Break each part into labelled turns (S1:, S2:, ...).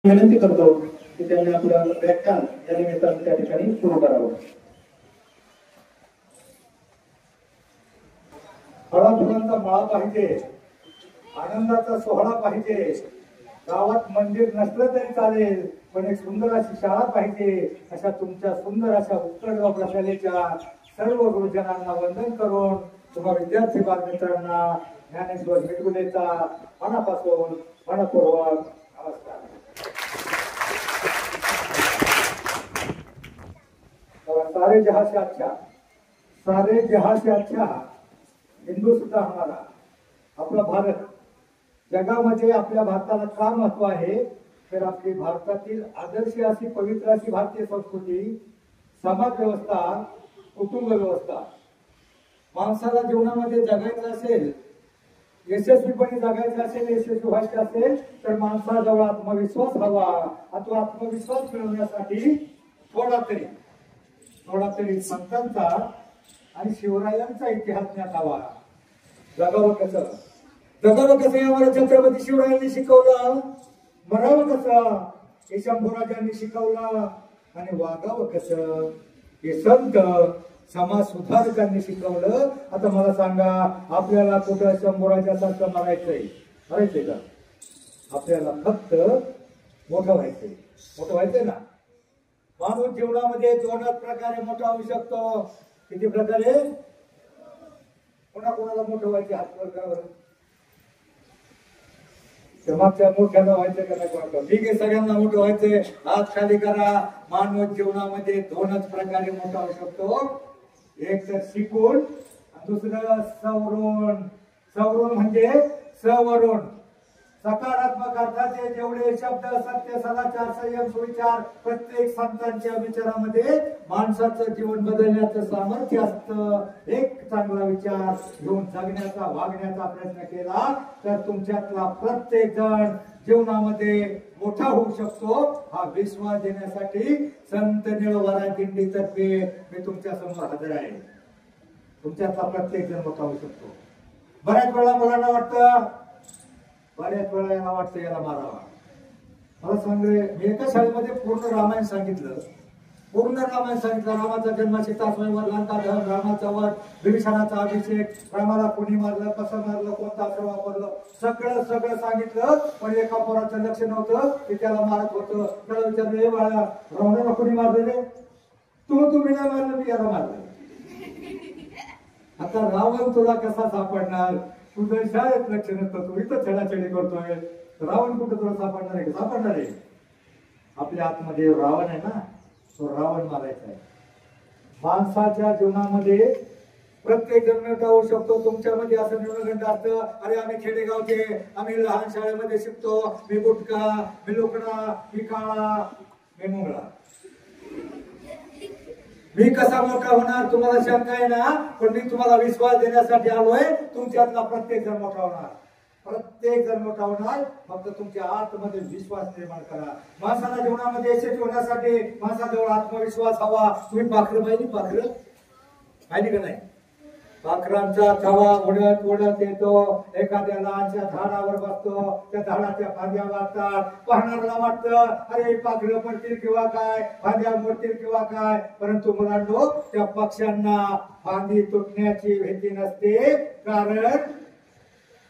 S1: विनंती करतो की त्यांनी आपलं व्याख्यान या निमित्तानं त्या ठिकाणी सुरू करावं.
S2: फळाफुलांचा माळा पाहिजे, आनंदाचा सोहळा पाहिजे. गावात मंदिर नसलं तरी चालेल, पण एक सुंदर अशी शाळा पाहिजे. अशा तुमच्या सुंदर अशा उत्कटगाव प्रशालेच्या सर्व गुरुजनांना वंदन करून तुम्हा विद्यार्थी बालमित्रांना ज्ञानेश्वर मिटगुलेचा मनापासून मनपूर्वक नमस्कार. सारे जहां से अच्छा, सारे जहां से अच्छा हिंदू सुद्धा हमारा. आपला भारत जगामध्ये आपल्या भारताला का महत्व आहे तर आपली भारतातील आदर्श अशी पवित्र अशी भारतीय संस्कृती, समाज व्यवस्था, कुटुंब व्यवस्था. माणसाला जीवनामध्ये जगायचं असेल, यशस्वीपणे जगायचं असेल, यशस्वी व्हायचे असेल तर माणसाजवळ आत्मविश्वास हवा. तो आत्मविश्वास मिळवण्यासाठी थोडा तरी संतांचा आणि शिवरायांचा इतिहास ज्ञात हवा. जगावं कसं यावर छत्रपती शिवरायांनी शिकवलं, मरावं कसं हे शंभूराजांनी शिकवलं, आणि वागावं कसं हे संत समाज सुधारकांनी शिकवलं. आता मला सांगा, आपल्याला कुठं शंभूराजासारखं मरायचंय का? आपल्याला फक्त मोठं व्हायचंय ना. माणूस जीवनामध्ये दोनच प्रकारे मोठा होऊ शकतो. किती प्रकारे? कोणाला मोठं व्हायचे हात वर करा बरं. मागच्या मोठ्याला व्हायचं का नाही? ठीक आहे, सगळ्यांना मोठं व्हायचंय, हात खाली करा. मानव जीवनामध्ये दोनच प्रकारे मोठा होऊ शकतो. एक तर शिकून, दुसरं सवरून. सवरून म्हणजे सवरून. सकारात्मक अर्थाचे जेवढे शब्द, सत्य, सदाचार, संयम, सुविचार प्रत्येक संतांच्या विचारामध्ये माणसाचं जीवन बदलण्याचं सामर्थ्य असतं. एक चांगला विचार घेऊन जगण्याचा, वागण्याचा प्रयत्न केला तर तुमच्यातला प्रत्येक जण जीवनामध्ये मोठा होऊ शकतो. हा विश्वास देण्यासाठी संत निळवरा दिंडीतर्फे मी तुमच्या समोर हजर आहे. तुमच्यातला प्रत्येक जण मोठा होऊ शकतो. बऱ्याच वेळा मुलांना वाटतं, याला मारावा. मला सांग रे, मी एका शाळेमध्ये पूर्ण रामायण सांगितलं. रामाचा जन्म, सीता स्वयंवर, लंका दहन, रामाचा वध, विभीषणाचा अभिषेक, रामाला कुणी मारलं, कसं मारलं, कोणतं अस्त्र वापरलं, सगळं सांगितलं. पण एका पोराचं लक्ष नव्हतं की त्याला मारत होतं. त्याला विचारलं, हे बाळा, रावणाला कुणी मारलं रे? तुम्ही नाही मारलं, मी याला मारलं. आता रावण तुला कसा सापडणार? तुझं शाळेत लक्ष नसतं, तू इथं छेडाछेडी करतोय. रावण कुठं तुला सापडणार आहे? सापडणार आहे. आपल्या आतमध्ये रावण आहे ना, तो रावण मारायचा आहे. माणसाच्या जीवनामध्ये प्रत्येक जण मोठा होऊ शकतो. तुमच्यामध्ये असं न्यूनगंड असतं, अरे आम्ही खेडेगावचे, आम्ही लहान शाळेमध्ये शिकतो, मी गुटखा, मी लोकडा, मी काळा, मी मुंगळा. मी कसा मोठा होणार? तुम्हाला शंका आहे ना, पण मी तुम्हाला विश्वास देण्यासाठी आलोय. तुमच्यातला प्रत्येक जण मोठा होणार. फक्त तुमच्या आतमध्ये विश्वास निर्माण करा. माणसाला जीवनामध्ये यशस्वी होण्यासाठी माणसाजवळ आत्मविश्वास हवा. तुम्ही पाखरं पाहिली का नाही? पाखरांचा थवा उडत येतो, एखाद्या लहानच्या झाडावर बसतो, त्या झाडाच्या फांद्या वागतात. पाहणाऱ्याला वाटतं, अरे पाखरं पडतील किंवा काय, फांद्या मोडतील किंवा काय. परंतु मुलांनो, त्या पक्ष्यांना फांदी तुटण्याची भीती नसते.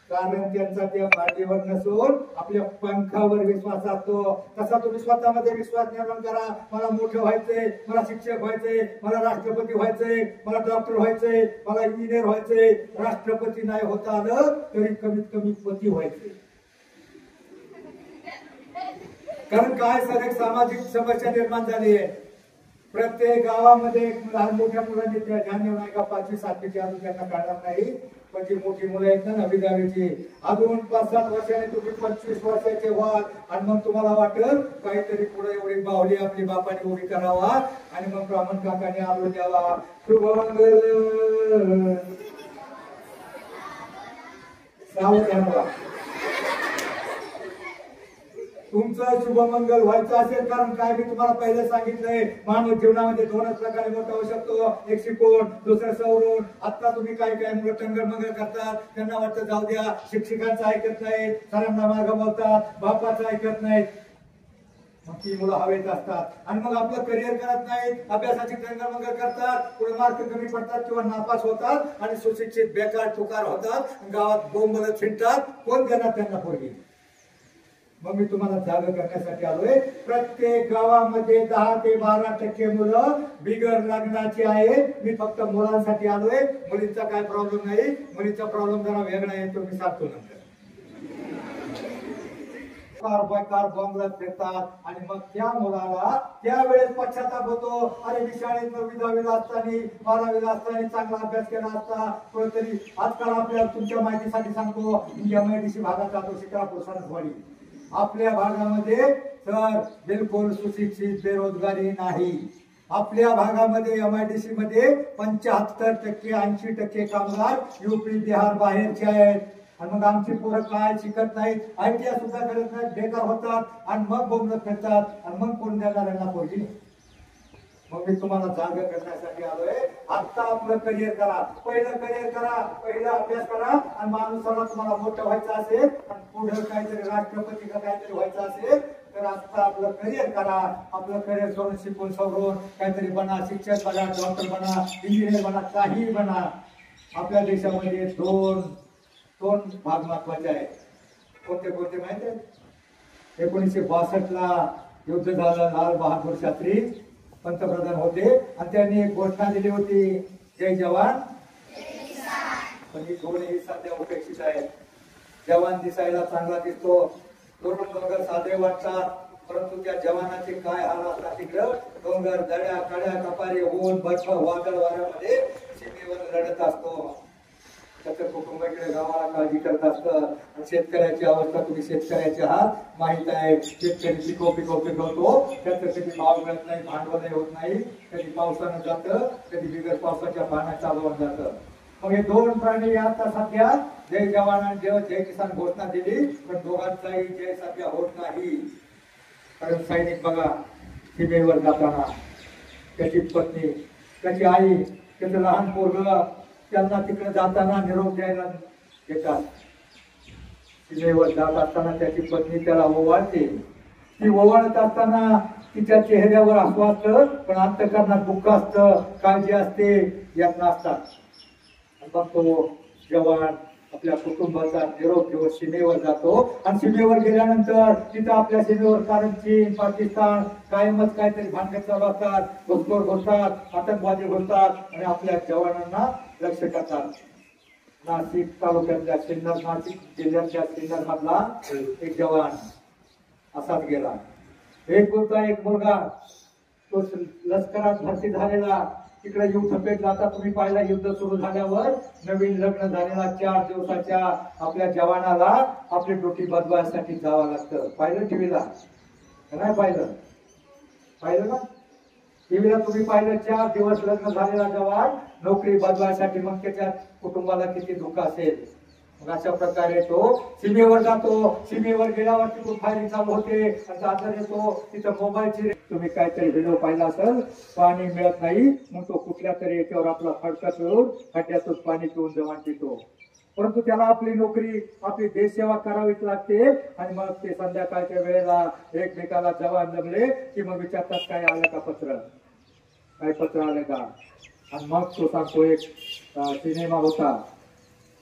S2: कारण त्यांचा त्या फांदीवर नसून आपल्या पंखावर विश्वास असतो. तसा तुम्ही स्वतःमध्ये विश्वास निर्माण करा. मला मोठं व्हायचंय, मला शिक्षक व्हायचंय, मला राष्ट्रपती व्हायचंय, मला डॉक्टर व्हायचंय, मला इंजिनियर व्हायचंय. राष्ट्रपती नाही होता आलं तरी कमीत कमी पती व्हायचंय. कारण काय सर, एक सामाजिक समस्या निर्माण झाली आहे. प्रत्येक गावामध्ये लहान मोठ्या मुलांची ध्यान देऊ नका. 5वी 7वीची अजून त्यांना कळणार नाही, पण जी मोठी मुलं आहेत ना, 9वी 10वीची, अजून 5-7 वर्षाने तुम्ही 25 वर्षाचे व्हाल. आणि मग तुम्हाला वाटेल काहीतरी पुढे एवढी बाहुली आपली बापाने उभी करावा आणि मग ब्राह्मण काकाने आलो द्यावा. शुभमंगल सावधान, तुमचं शुभमंगल व्हायचं असेल. कारण काय, मी तुम्हाला पहिलं सांगितलंय, मानव जीवनामध्ये दोनच प्रकारे मोठा होऊ शकतो. एक शिकून, दुसरं सवरून. आता तुम्ही काय मुलं टंगरमंगल करतात. त्यांना वाटतं जाऊ द्या, शिक्षकांचं ऐकत नाहीत, सरांना मागं बोलतात, बापाचं ऐकत नाहीत. मग ती मुलं हवेत असतात आणि मग आपलं करिअर करत नाहीत, अभ्यासाची टंगमंग करतात, पुढे मार्क कमी पडतात किंवा नापास होतात आणि सुशिक्षित बेकार टुकार होतात, गावात बोंबलत फिरतात. कोण देणार त्यांना पोरगी? मग मी तुम्हाला जाग करण्यासाठी आलोय. प्रत्येक गावामध्ये 10 ते 12% मुलं बिगर लग्नाची आहेत. मी फक्त मुलांसाठी आलोय. मुलींचा काय प्रॉब्लेम नाही. मुलींचा प्रॉब्लेम जरा वेगळा आहे, तो मी सांगतो नंतर. कार बॉम्बला फिरतात आणि मग त्या मुलाला त्यावेळेस पश्चाताप होतो. अरे मी शाळेत 9वी 10वीला असताना 12वीला असताना चांगला अभ्यास केला असता. कुठेतरी आजकाल आपल्या तुमच्या माहितीसाठी सांगतो, MIDC भागात जातो, शिक्रापूर सणसवाडी. आपल्या भागामध्ये तर बिलकुल सुशिक्षित बेरोजगारी नाही. आपल्या भागामध्ये MIDC मध्ये 75% 80% कामगार UP बिहार बाहेरचे आहेत. आणि मग आमची पोरं काय शिकत नाहीत, ITI सुद्धा करत नाहीत, बेकार होतात आणि मग बोंबलत फिरतात आणि मग कोण देणार यांना पोरगी? मग मी तुम्हाला जागा करण्यासाठी आलोय. आता आपलं करिअर करा, पहिलं करिअर करा, पहिला अभ्यास करा. आणि माणूसाला तुम्हाला मोठं व्हायचं असेल आणि पुढे काहीतरी राष्ट्रपती का काहीतरी व्हायचं असेल तर आता आपलं करिअर करा. आपलं करिअर करून शिकून सवरून काहीतरी बना, शिक्षक बना, डॉक्टर बना, इंजिनियर बना, काही बना. आपल्या देशामध्ये दोन भाग महत्वाचे आहेत. कोणते कोणते माहिती आहे? 1962 ला युद्ध झालं, लाल बहादूर शास्त्री पंतप्रधान होते आणि त्यांनी एक घोषणा दिली होती, जय जवान. पण ही दोन्ही सध्या उपेक्षित आहेत. जवान दिसायला चांगला दिसतो, तरुण डोंगर साधे वाटतात, परंतु त्या जवानाचे काय हाल असतात तिकडं. डोंगर, दऱ्या, कड्या, कपारी, ऊन, बर्फ, वादळ वाऱ्यामध्ये सीमेवर लढत असतो. त्याचं कुटुंबाकडे गावाला काळजी करत असतं. आणि शेतकऱ्याची अवस्था तुम्ही शेतकऱ्याचे आहात, माहित आहे. शेतकरी पिकवतो, त्याचं कधी भाव मिळत नाही, भांडवल होत नाही. कधी पावसानं जातं, कधी बिगर पावसाच्या पाण्यात चालवून जातं. मग हे दोन प्राणी आता सध्या जय जवान आणि जय किसान घोषणा दिली, पण दोघांचाही जय सध्या होत नाही. कारण सैनिक बघा, सीमेवर जाताना त्याची पत्नी, त्याची आई, त्याचं लहान पोरगं त्यांना तिकडे जाताना निरोप द्यायला येतात. सीमेवर जात असताना त्याची पत्नी त्याला ओवाळते. ती ओवाळत असताना तिच्या चेहऱ्यावर हसू असतं, पण अंतःकरणात दुःख असतं, काळजी असते, यातना असतात. मग तो जवान आपल्या कुटुंबाचा निरोप घेऊन सीमेवर जातो आणि सीमेवर गेल्यानंतर तिथं आपल्या सीमेवर कारण चीन, पाकिस्तान कायमच काहीतरी भांडण चालू असतात, घुसखोर घुसतात, आतंकवादी घुसतात आणि आपल्या जवानांना लक्ष करतात. नाशिक तालुक्यातल्या सिन्नर, नाशिक जिल्ह्यातल्या सिन्नर मधला एक जवान असाच गेला. एक मुलगा तो लष्करात भरती झालेला, तिकडे युद्ध पेटला. आता तुम्ही पाहिला, युद्ध सुरू झाल्यावर नवीन लग्न झालेला 4 दिवसाच्या आपल्या जवानाला आपली ड्युटी बदलायसाठी जावं लागतं. पाहिलं टीव्हीला? नाही पाहिलं ना? टीव्हीला तुम्ही पाहिलं, 4 दिवस लग्न झालेला जवान नोकरी बदलायसाठी. मग त्याच्या कुटुंबाला किती दुःख असेल. मग अशा प्रकारे तो सीमेवर जातो. सीमेवर गेल्यावर तिथून फायरिंग चालू होते, दादर येतो, तिथं मोबाईलची तुम्ही काहीतरी व्हिडिओ पाहिला असेल, पाणी मिळत नाही, मग तो कुठल्या तरी याच्यावर आपला फडका पिळून खड्ड्यातून पाणी पिऊन जवान पितो. परंतु त्याला आपली नोकरी, आपली देशसेवा करावीच लागते. आणि मग ते संध्याकाळच्या वेळेला एकमेकाला जवान जमले की मग विचारतात, काय आलं का पत्र, काय पत्र आलं का. आणि मग तो सांगतो, एक सिनेमा होता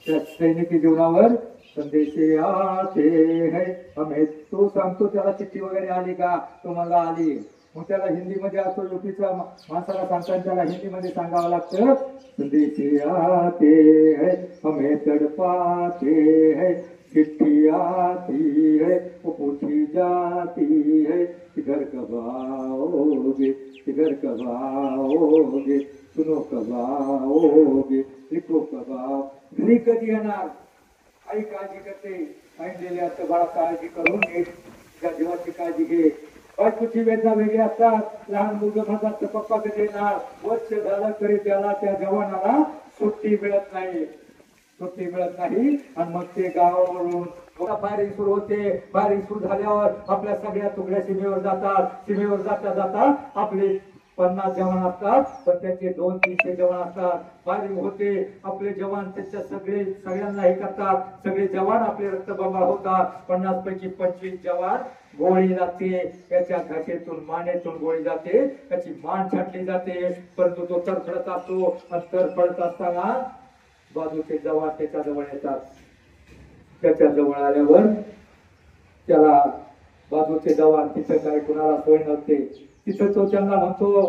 S2: त्या सैनिकी जीवनावर, संदेशे आते है हमें. तो सांगतो त्याला चिठ्ठी वगैरे आली का, तो मला आली. मग त्याला हिंदीमध्ये असतो, युपीचा माणसाला सांगताना त्याला हिंदीमध्ये सांगावं लागतं, संदेशे आते है हमें तड़पाते है, चिट्ठी आती है वो पूछी जाती है, किधर कब आओगे, किधर कब आओगे, सुनो कब आओगे, लिखो कब आओ. घरी कधी येणार. आई काळजी करते, आई दिले असतं, बाळा काळजी करून घे, त्या जीवाची काळजी घे. बायकोची वेदना वेगळी असतात. लहान मुलं म्हणतात पप्पा कधी येणार. वर्ष झालं तरी त्याला, त्या जवानाला सुट्टी मिळत नाही. आणि मग ते गावावरून फायरिंग सुरू होते. फायरिंग सुरू झाल्यावर आपल्या सगळ्या तुकड्या सीमेवर जातात. सीमेवर जाता आपले 50 जवान असतात, पण त्याचे 200-300 जवान असतात. फायरिंग होते, आपले जवान त्याच्या सगळ्यांना हे करतात. सगळे जवान आपले रक्तबंबाळ होतात. 50 पैकी 25 जवान गोळी जाते, त्याच्या घासेतून मानेतून गोळी जाते, त्याची मान छाटली जाते, परंतु तो तरफडत असतो आणि तरफडत असताना बाजूचे जवान त्याच्या जवळ येतात. त्याच्या जवळ आल्यावर त्याला बाजूचे जवान, तिथं काही कुणाला सोय नसते, तिथं तो त्यांना म्हणतो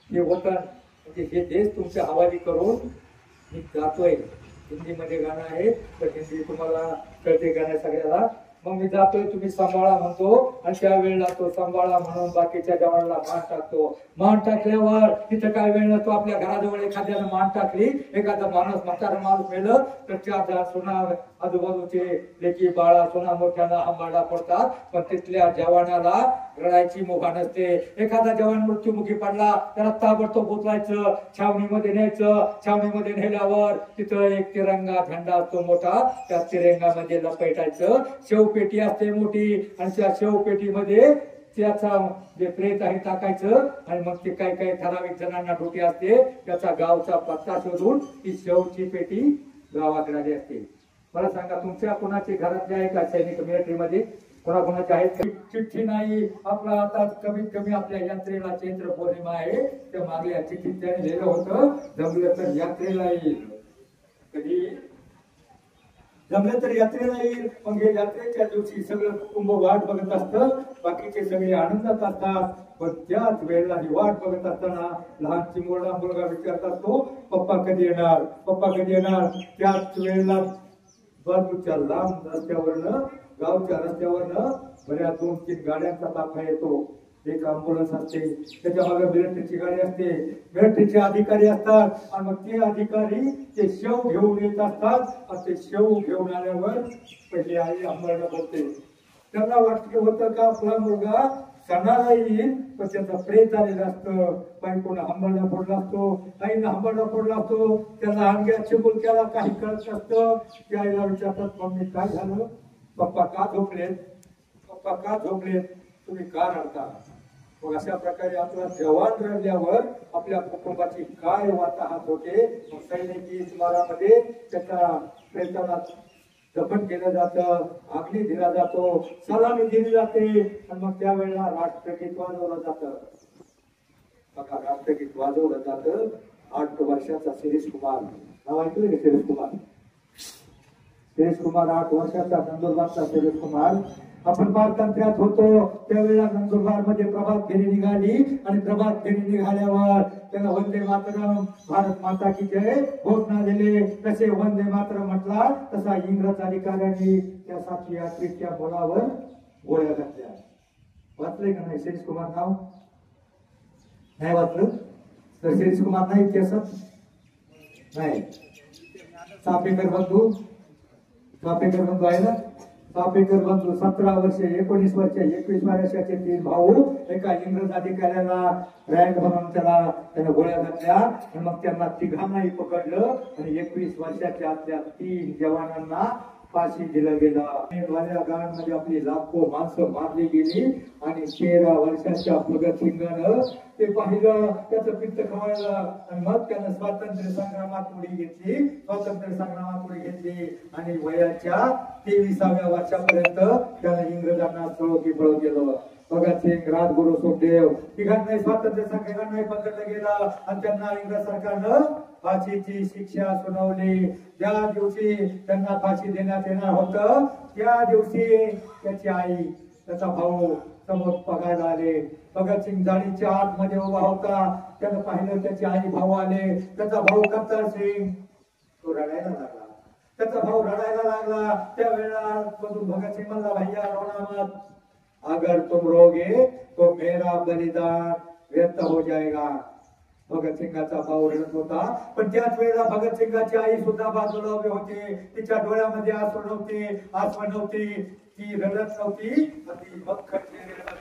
S2: हे वतन म्हणजे हे देश तुमच्या हवाली करून मी जातोय. हिंदीमध्ये गाणं आहे, तर हिंदी तुम्हाला कळते गाणं सगळ्याला. मग मी जातोय, तुम्ही सांभाळा म्हणतो, आणि त्यावेळेला तो सांभाळा म्हणून बाकीच्या जवानाला मान टाकतो. मान टाकल्यावर तिथं काय वेळ नसतो, आपल्या घराजवळ एखाद्यानं मान टाकली, एखादा माणूस म्हातारा माणूस मेलं तर त्या सुना आजूबाजूचे लेकी बाळा सुना मोठ्याला हांबाळा पडतात, पण तिथल्या जवानाला रडायची मुभा नसते. एखादा जवान मृत्युमुखी पडला त्याला ताबडतोब उचलायचं, छावणीमध्ये न्यायचं. छावणीमध्ये नेल्यावर तिथं एक तिरंगा झेंडा असतो मोठा, त्या तिरंगामध्ये लपेटायचं. शेवपेटी असते मोठी, आणि त्या शेवपेटीमध्ये त्याचा जे प्रेत आहे टाकायचं, आणि मग ते काही काही ठराविक जणांना ड्युटी असते, त्याचा गावचा पत्ता शोधून ती शेवची पेटी गावाकडे आली असते. मला सांगा, तुमच्या कोणाचे घरातले आहे का सैनिक मिलिटरीमध्ये? कोणाकोणाचे आहेत? चिठ्ठी नाही. आपला आता कमीत कमी आपल्या यात्रेला चैत्र पौर्णिमा आहे, त्या मागल्या चिठ्ठीत त्याने लिहिलं होतं, जमलं तर यात्रेला येईल. कधी जमलं तर यात्रेला येईल. मग हे यात्रेच्या दिवशी सगळं कुटुंब वाट बघत असतं, बाकीचे सगळे आनंदात असतात. पण त्याच वेळेला ही वाट बघत असताना लहान चिमुरडा मुलगा विचारत असतो, पप्पा कधी येणार, पप्पा कधी येणार. त्याच वेळेला बाजूच्या लांब रस्त्यावरनं, गावच्या रस्त्यावरनं बऱ्या 2-3 गाड्यांचा ताफा येतो. एक अँब्युलन्स असते, त्याच्या मागे मिलिटरीची गाडी असते, मिलिटरीचे अधिकारी असतात, आणि मग ते अधिकारी ते शेव घेऊन येत असतात. आणि ते शेव घेऊन आल्यावर पहिली आई अंबाडा बोलते. त्यांना वाटलं होतं का आपला मुलगा सणाला येईल, पण त्याचा प्रेत आलेला असतं. बायकोला अंबाडा पडला असतो, आईला अंबाडा पडला असतो, त्याला अंग्या चिमुलक्याला काही कळत नसतं. त्या आईला विचारतात, मम्मी काय झालं, पप्पा का झोपलेत, पप्पा का झोपलेत, तुम्ही का रडता. मग अशा प्रकारे आपला जवान रडल्यावर आपल्या कुटुंबाची काय वाताहत होते. सैनिकी स्मारामध्ये त्याच्या प्रेताला दफन केलं जातं, अग्नी दिला जातो, सलामी दिली जाते, आणि मग त्यावेळेला राष्ट्रगीत वाजवलं जातं. बघा, राष्ट्रगीत वाजवलं जातं. 8 वर्षाचा शिरीष कुमार, नाव ऐकलं का शिरीष कुमार? शिरीष कुमार 8 वर्षाचा, नंदुरबारचा शिरीष कुमार. आपण पारतंत्र्यात होतो त्यावेळेला नंदुरबार मध्ये प्रभात फेरी निघाली, आणि प्रभात फेरी निघाल्यावर त्याला वंदे मातरम, भारत माता की जय घोषणा दिली. तसे वंदे मातरम म्हटला तसा इंग्रज अधिकाऱ्यांनी त्या 7 यात्रेच्या मुलावर गोळ्या घातल्या. वाचले का नाही शिरीष कुमार नाव? नाही वाचलं तर शिरीष कुमार नाही इतिहासात नाही. चापेकर बंधू, चापेकर बंधू आहे ना, चापेकर बंधू 17 वर्षे, 19 वर्षे, 21 वर्षाचे 3 भाऊ एका इंग्रज अधिकाऱ्याला रँक म्हणून त्याने गोळ्या घातल्या, आणि मग त्यांना तिघांनाही पकडलं, आणि 21 वर्षाच्या आतल्या 3 जवानांना फाशी दिलं गेलं. गावांमध्ये आपली लाखो माणसं मारली गेली, आणि 13 वर्षाच्या भगतसिंगानं ते पाहिलं, त्याचं पित्त खवळलं, आणि मग त्यानं स्वातंत्र्य संग्रामात उडी घेतली, स्वातंत्र्य संग्रामात उडी घेतली, आणि वयाच्या 23व्या वर्षापर्यंत त्यानं इंग्रजांना पळवून गेलं. भगतसिंग, राजगुरू, सुखदेव तिघांनाही स्वातंत्र्य संग्रामात पकडलं गेलं, आणि त्यांना इंग्रज सरकारनं फाशीची शिक्षा सुनावली. ज्या दिवशी त्यांना फाशी देण्यात येणार होतं त्या दिवशी त्याची आई, त्याचा भाऊ समोर बघायला आले. भगतसिंग जाळीच्या आतमध्ये उभा होता, त्यानं पाहिलं त्याची आई भाऊ आले. त्याचा भाऊ करतार सिंग तो रडायला लागला, त्याचा भाऊ रडायला लागला. त्यावेळेला भगतसिंग म्हणला, भैया रोना मत, अगर तुम रोगे तो मेरा बलिदान व्यर्थ हो जाएगा. भगतसिंगाचा भाऊ रडत होता, पण त्याच वेळेला भगतसिंगाची आई सुद्धा बाजूला उभी होती. तिच्या डोळ्यामध्ये आसू नव्हती, ती रडत नव्हती. ती भक्कट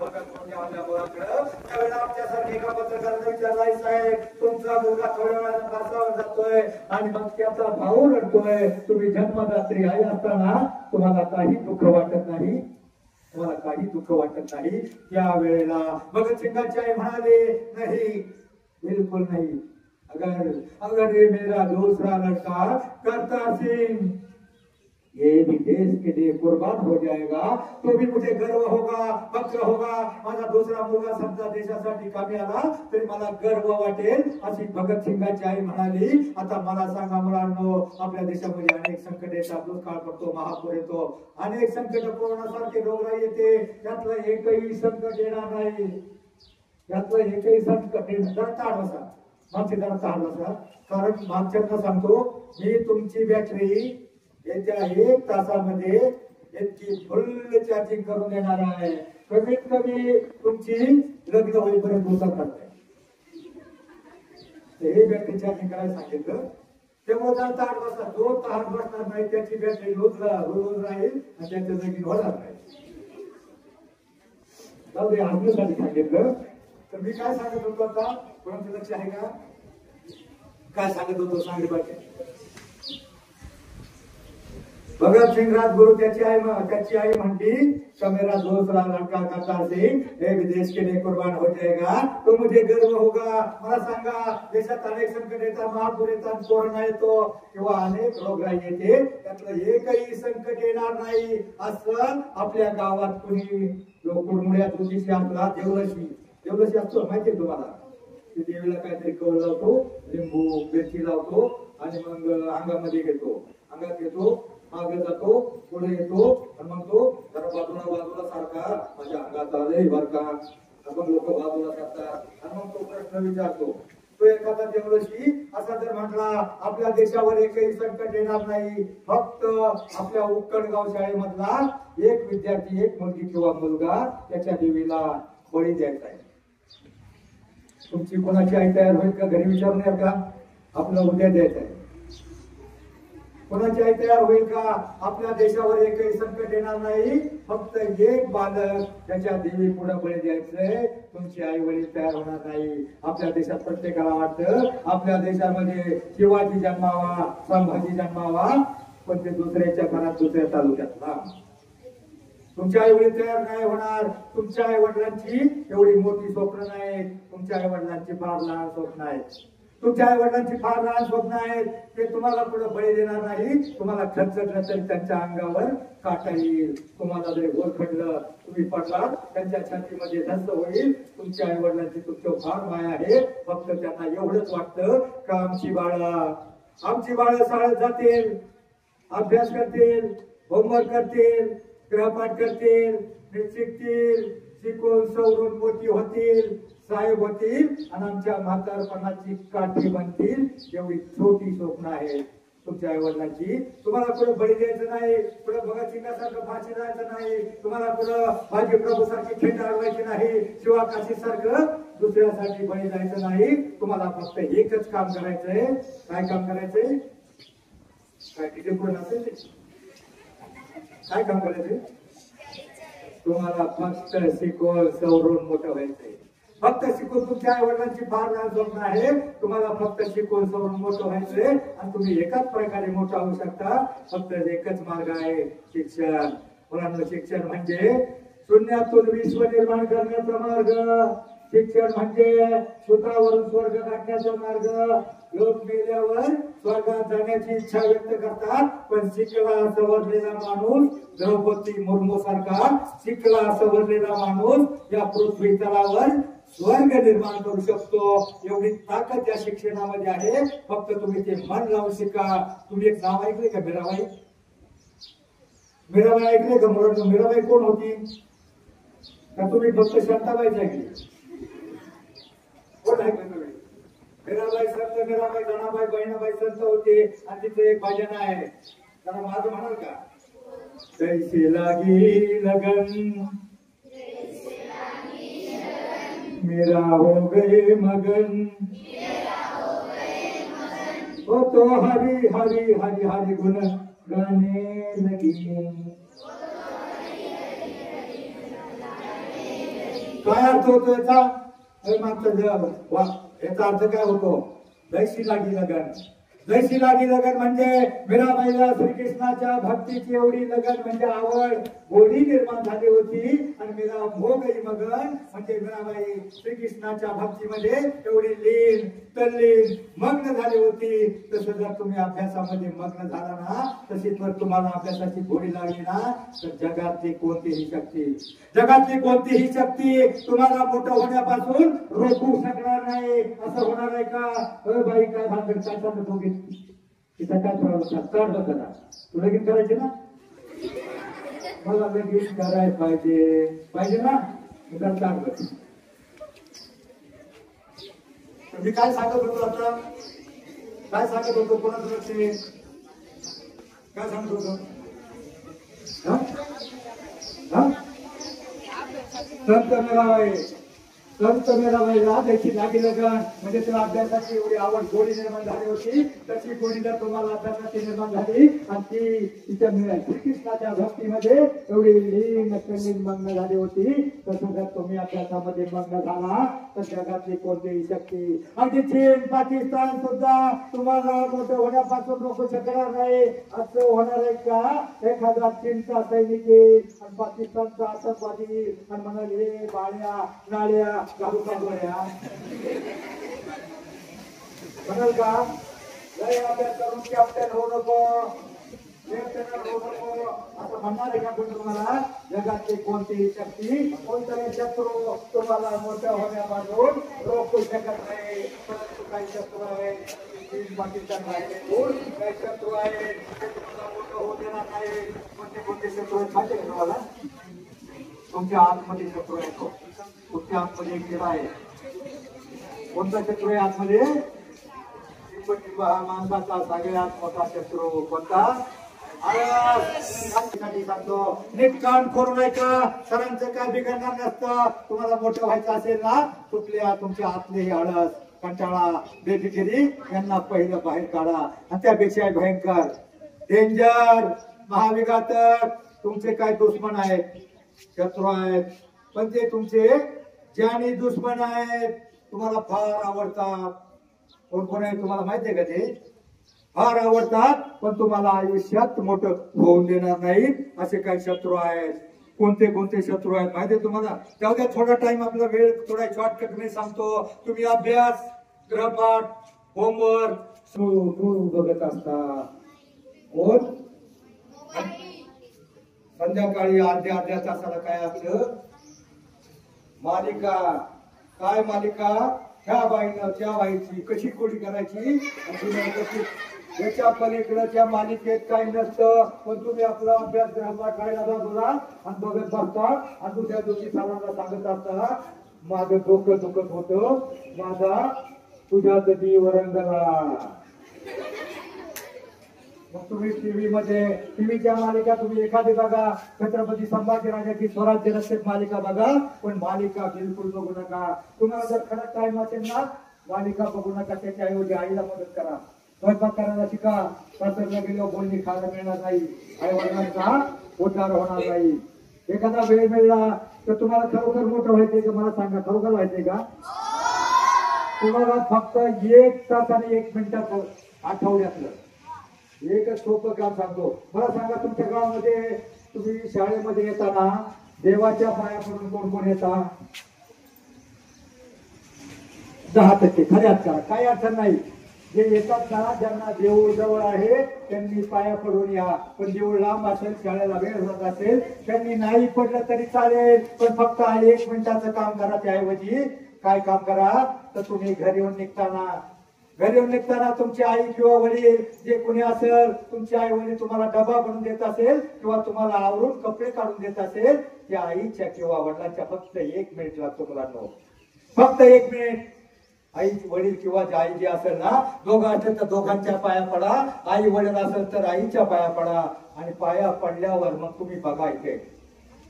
S2: भगत होत्या मुलाकडं. त्यावेळेला आमच्यासारखे एका पत्रकाराने विचारलं, साहेब तुमचा मुलगा थोड्या वेळानं फासावर जातोय, आणि मग त्याचा भाऊ रडतोय, तुम्ही जन्मदात्री आई असताना तुम्हाला काही दुःख वाटत नाही, तुम्हाला काही दुःख वाटत नाही. त्यावेळेला भगतसिंगाची आई म्हणाले, नाही बिल्कुल नहीं, अगर ये मेरा दूसरा लड़का करतार सिंह ये भी देश के लिए कुर्बान हो जाएगा तो भी मुझे गर्व होगा, फख्र होगा. माझा दुसरा मुलगा समजा देशासाठी कामी आला तरी मला गर्व वाटेल, अशी भगतसिंगाची आई म्हणाली. आता मला सांगा मुलांनो, आपल्या देशामध्ये अनेक संकट येतात, दुष्काळ पडतो, महापूर येतो, अनेक संकट, कोरोनासारखे रोगराई येते, त्यातलं एकही संकट येणार नाही. यातलं एकही संकट येणार ताड बसा, मागचे जरा ताड बसा. कारण मागच्यांना सांगतो मी, तुमची बॅटरी येत्या 1 तासामध्ये इतकी फुल चार्जिंग करून देणार आहे. कमीत कमी तुमची लग्न होईपर्यंत उतरणार नाही. हे बॅटरी चार्जिंग करायला सांगितलं. त्यामुळे जर ताट बसला, 2 तास बसणार नाही, त्याची बॅटरी रोज राहील आणि त्याचं लगीन होणार नाही. जाऊ दे, आपल्यासाठी सांगितलं. तर मी काय सांगत होतो आता, कोणाचं लक्ष आहे का? काय सांगत होतो सांगली पाहिजे. भगतसिंग राजगुरु त्याची आई म्हणती, मेरा दूसरा लड़का करतार सिंह एक देश के लिए कुर्बान हो जाएगा तो मुझे गर्व होगा. मला सांगा, देशात अनेक संकट येतात, महापूर येतात, कोरोना येतो किंवा अनेक रोगराई येते, त्यातलं एकही संकट येणार नाही असं आपल्या गावात कुणी कुडमुड्यात ज्योतिषी आपला देवलशी असतो माहिती आहे तुम्हाला. देवीला काहीतरी कवळ लावतो, लिंबू मिरची लावतो आणि मग अंगामध्ये अंगात घेतो, मागे जातो, पुढे येतो आणि मग तो जरा बाजूला सारखा माझ्या अंगात आले बर का, आपण लोक बाजूला करतात आणि मग तो प्रश्न विचारतो. तो एखादा देवळशी असा जर म्हटला, आपल्या देशावर एकही संकट येणार नाही, फक्त आपल्या उक्कडगाव शाळेमधला एक विद्यार्थी, एक मुलगी किंवा मुलगा त्याच्या देवीला बळी द्यायचा आहे. तुमची कोणाची आई तयार होईल का? घरी विचारून या का? आपलं उद्या द्यायचं आहे. कोणाची आई तयार होईल का? आपल्या देशावर एकही संकट येणार नाही, फक्त एक बालक त्याच्या देवी पुढे बळी द्यायचंय. तुमची आई वडील तयार होणार नाही. आपल्या देशात प्रत्येकाला वाटतं आपल्या देशामध्ये शिवाजी जन्मावा, संभाजी जन्मावा, पण ते दुसऱ्याच्या घरात, दुसऱ्या तालुक्यातला. तुमच्या आई वडील तयार नाही होणार. तुमच्या आई वडिलांची एवढी मोठी स्वप्न नाही, तुमच्या आई वडिलांची फार लहान स्वप्न आहेत. तुमच्या आई वडिलांची फार लहान स्वप्न आहेत, ते तुम्हाला पुढे बळी देणार नाही. तुम्हाला खर्चलं तरी त्यांच्या अंगावर काटा येईल. तुम्हाला जरी ओरखडलं, तुम्ही पडला, त्यांच्या छातीमध्ये धस्त होईल. तुमच्या आई वडिलांची तुमचं फार माया आहे. फक्त त्यांना एवढंच वाटतं का आमची बाळं शाळेत जातील, अभ्यास करतील, होमवर्क करतील, गृहपाठ करतील, शिकतील, शिकून सवरून मोठी होतील, साहेब होतील आणि आमच्या म्हातारपणाची काठी बनतील. एवढी छोटी स्वप्न आहे तुमच्या आई वडिलांची. तुम्हाला पुढे बळी द्यायचं नाही, पुढे भगतसिंगासारखं फाशी द्यायचं नाही, तुम्हाला पुढे बाजी प्रभू सारखी खेळ अडवायची नाही, शिवा काशी सारखं दुसऱ्यासाठी बळी द्यायचं नाही. तुम्हाला फक्त एकच काम करायचंय. काय काम करायचंय? काय तिथे पुढे नसेल काय काम करायचंय? तुम्हाला फक्त शिकवून सवरून मोठं व्हायचंय. फक्त शिकून, तुमच्या आई वडिलांची फार लहान स्वप्न आहे, तुम्हाला फक्त शिकून सवरून मोठं व्हायचंय आणि तुम्ही एकाच प्रकारे मोठा होऊ शकता. फक्त एकच मार्ग आहे, शिक्षण. मुलांना शिक्षण म्हणजे शून्यातून विश्व निर्माण करण्याचा मार्ग. शिक्षण म्हणजे सूत्रावरून स्वर्ग गाठण्याचा मार्ग. लोक मेल्यावर स्वर्गात जाण्याची इच्छा व्यक्त करतात, पण शिकला सवरलेला माणूस, द्रौपदी मुर्मू सारखा शिकला सवरलेला माणूस या पृथ्वी तलावर स्वर्ग निर्माण करू शकतो. एवढी ताकद या शिक्षणामध्ये आहे. फक्त तुम्ही ते मन लावून शिका. तुम्ही एक नाव ऐकले का? मीराबाई. मीराबाई ऐकले का? मुलांना मीराबाई कोण होती? का तुम्ही फक्त शांताबाईच ऐकली? कोण ऐकलं तुम्ही? मीराबाई संत, मीराबाई जनाबाई, बहिणाबाई संत होते. आणि तिथे एक भजन आहे, जरा माझं म्हणाल का? कैसे लागी लगन मेरा हो गए मगन, वो तो हरी हरी हरी हरी गुण गाने लगी. काय अर्थ होतो याचा? याचा अर्थ काय होतो? जैसी लागी लगन. जैसी लागी लगन म्हणजे मीराबाईला श्रीकृष्णाच्या भक्तीची एवढी लगन म्हणजे आवड, गोडी निर्माण झाली होती आणि मीरा भोगई मगन म्हणजे मीराबाई श्रीकृष्णाच्या भक्तीमध्ये एवढी लीन तल्लीन मग्न झाली होती. तसं जर तुम्ही अभ्यासामध्ये मग्न झाला ना, तशी जर तुम्हाला अभ्यासाची गोडी लागली ना, तर जगातली कोणतीही शक्ती तुम्हाला मोठं होण्यापासून रोखू शकणार नाही. असं होणार आहे का? बाई काय भानगड काय सांगत होती तिथं काय ठरवलं तू लगीन करायचे ना, मला लगीन करायला पाहिजे ना, मी काय सांगत होतो आता, काय सांगत होतो कोणाचं काय सांगत होतो? संत मीराबाईला त्याची लागी लगन म्हणजे तुला अभ्यासाची एवढी आवड गोडी निर्माण झाली होती, तशी गोडी जर तुम्हाला अभ्यासाची निर्माण झाली आणि ती तिच्या श्रीकृष्णाच्या भक्तीमध्ये एवढी लीन मग्न झाली होती, तसं जर तुम्ही अभ्यासामध्ये मग्न झाला तर जगातली कोणतीही शक्ती अगदी चीन पाकिस्तान सुद्धा तुम्हाला मोठं होण्यापासून रोखू शकणार नाही. असं होणार आहे का? एखादा चीनचा सैनिक आणि पाकिस्तानचा आतंकवादी आणि म्हणाले बाळ्या नाळ्या घालू का गोळ्या म्हणाल का? लय अभ्यास करून कॅप्टन होऊ नको, असं म्हणणार आहे का कोण तुम्हाला? जगातली कोणतीही शक्ती कोणतरी शत्रू तुम्हाला मोठ्या होण्यापासून रोखू शकत नाही. परंतु काही शत्रू आहेत, पाकिस्तान काही शत्रू आहेत ते तुम्हाला मोठं होऊ देणार नाही. कोणते शत्रू आहेत माहिती आहे तुम्हाला? तुमच्या आतमध्ये शत्रू आहे, तुमच्या आतमध्ये एक किडा आहे. कोणता शत्रू आहे आतमध्ये? माणसाचा सगळ्यात मोठा शत्रू कोणता? सांगतो नीट कान करू नये का? सरांचं काय बिघडणार नसतं. तुम्हाला मोठं व्हायचं असेल ना, तुटल्या तुमच्या आतले आळस कंटाळा बेफिकिरी यांना पहिलं बाहेर काढा. आणि त्यापेक्षा भयंकर डेंजर महाविघातक तुमचे काय दुश्मन आहेत, शत्रू आहेत, पण ते तुमचे जानी दुश्मन आहेत. तुम्हाला फार आवडतात. कोण कोण आहे तुम्हाला माहितीये का? ते फार आवडतात पण तुम्हाला आयुष्यात मोठं होऊन देणार नाही. असे काही शत्रू आहेत. कोणते शत्रू आहेत माहितीये तुम्हाला? त्यामध्ये थोडा टाइम आपला वेळ थोडा शॉर्टकट मी सांगतो. तुम्ही अभ्यास, गृहपाठ, होमवर्क बघत असता. कोण? संध्याकाळी अर्ध्या तासाला काय असतं? मालिका. काय मालिका? ह्या बाईनं त्या बाईची कशी गोडी करायची, याच्या पलीकडे त्या मालिकेत काही नसतं. पण तुम्ही आपला अभ्यास गृहपाठायला बाजूला आणि बघत बसता आणि दुसऱ्या दिवशी सरांना सांगत असता माझं डोकं दुखत होतं, माझा तुझ्या कधी वरंगला. मग तुम्ही टीव्हीच्या मालिका तुम्ही एखादी बघा, छत्रपती संभाजीराजाची स्वराज्य रक्षक मालिका बघा, पण मालिका बिलकुल बघू नका. तुम्हाला जर खरंच टाइम असेल ना, मालिका बघू नका. त्याच्याऐवजी आईला मदत करा, स्वयंपाक करायला शिका. सासरला गेल्यावर बोलणी खायला मिळणार नाही, आई वडिलांचा उद्धार होणार नाही. एखादा वेळ मिळला तर तुम्हाला खरोखर मोठं व्हायचंय का? मला सांगा, खरोखर व्हायचंय का? तुम्हाला फक्त 1 तास आणि 1 मिनिटात आठवड्यातलं एकच सोपं काम सांगतो. मला सांगा, तुमच्या गावामध्ये तुम्ही शाळेमध्ये येताना देवाच्या पाया पडून कोण कोण येता? 10% खऱ्यात करा, काही अडचण नाही. जे येतात ना, ज्यांना देऊळ जवळ आहे त्यांनी पाया पडून या. पण देऊळ लांब असेल, शाळेला वेळ होत असेल, त्यांनी नाही पडलं तरी चालेल. पण फक्त 1 मिनिटाचं काम करा. त्याऐवजी काय काम करा? तर तुम्ही घरी येऊन निघताना तुमची आई किंवा वडील जे कोणी असेल, तुमची आई वडील तुम्हाला डबा बनवून देत असेल किंवा तुम्हाला आवरून कपडे काढून देत असेल, त्या आईच्या किंवा वडिलांच्या फक्त 1 मिनिट लागतो मुलांनो, फक्त 1 मिनिट. आई वडील किंवा आई जे असेल ना, दोघं असेल तर दोघांच्या पाया पडा, आई वडील असेल तर आईच्या पाया पडा. आणि पाया पडल्यावर मग तुम्ही बघा इथे,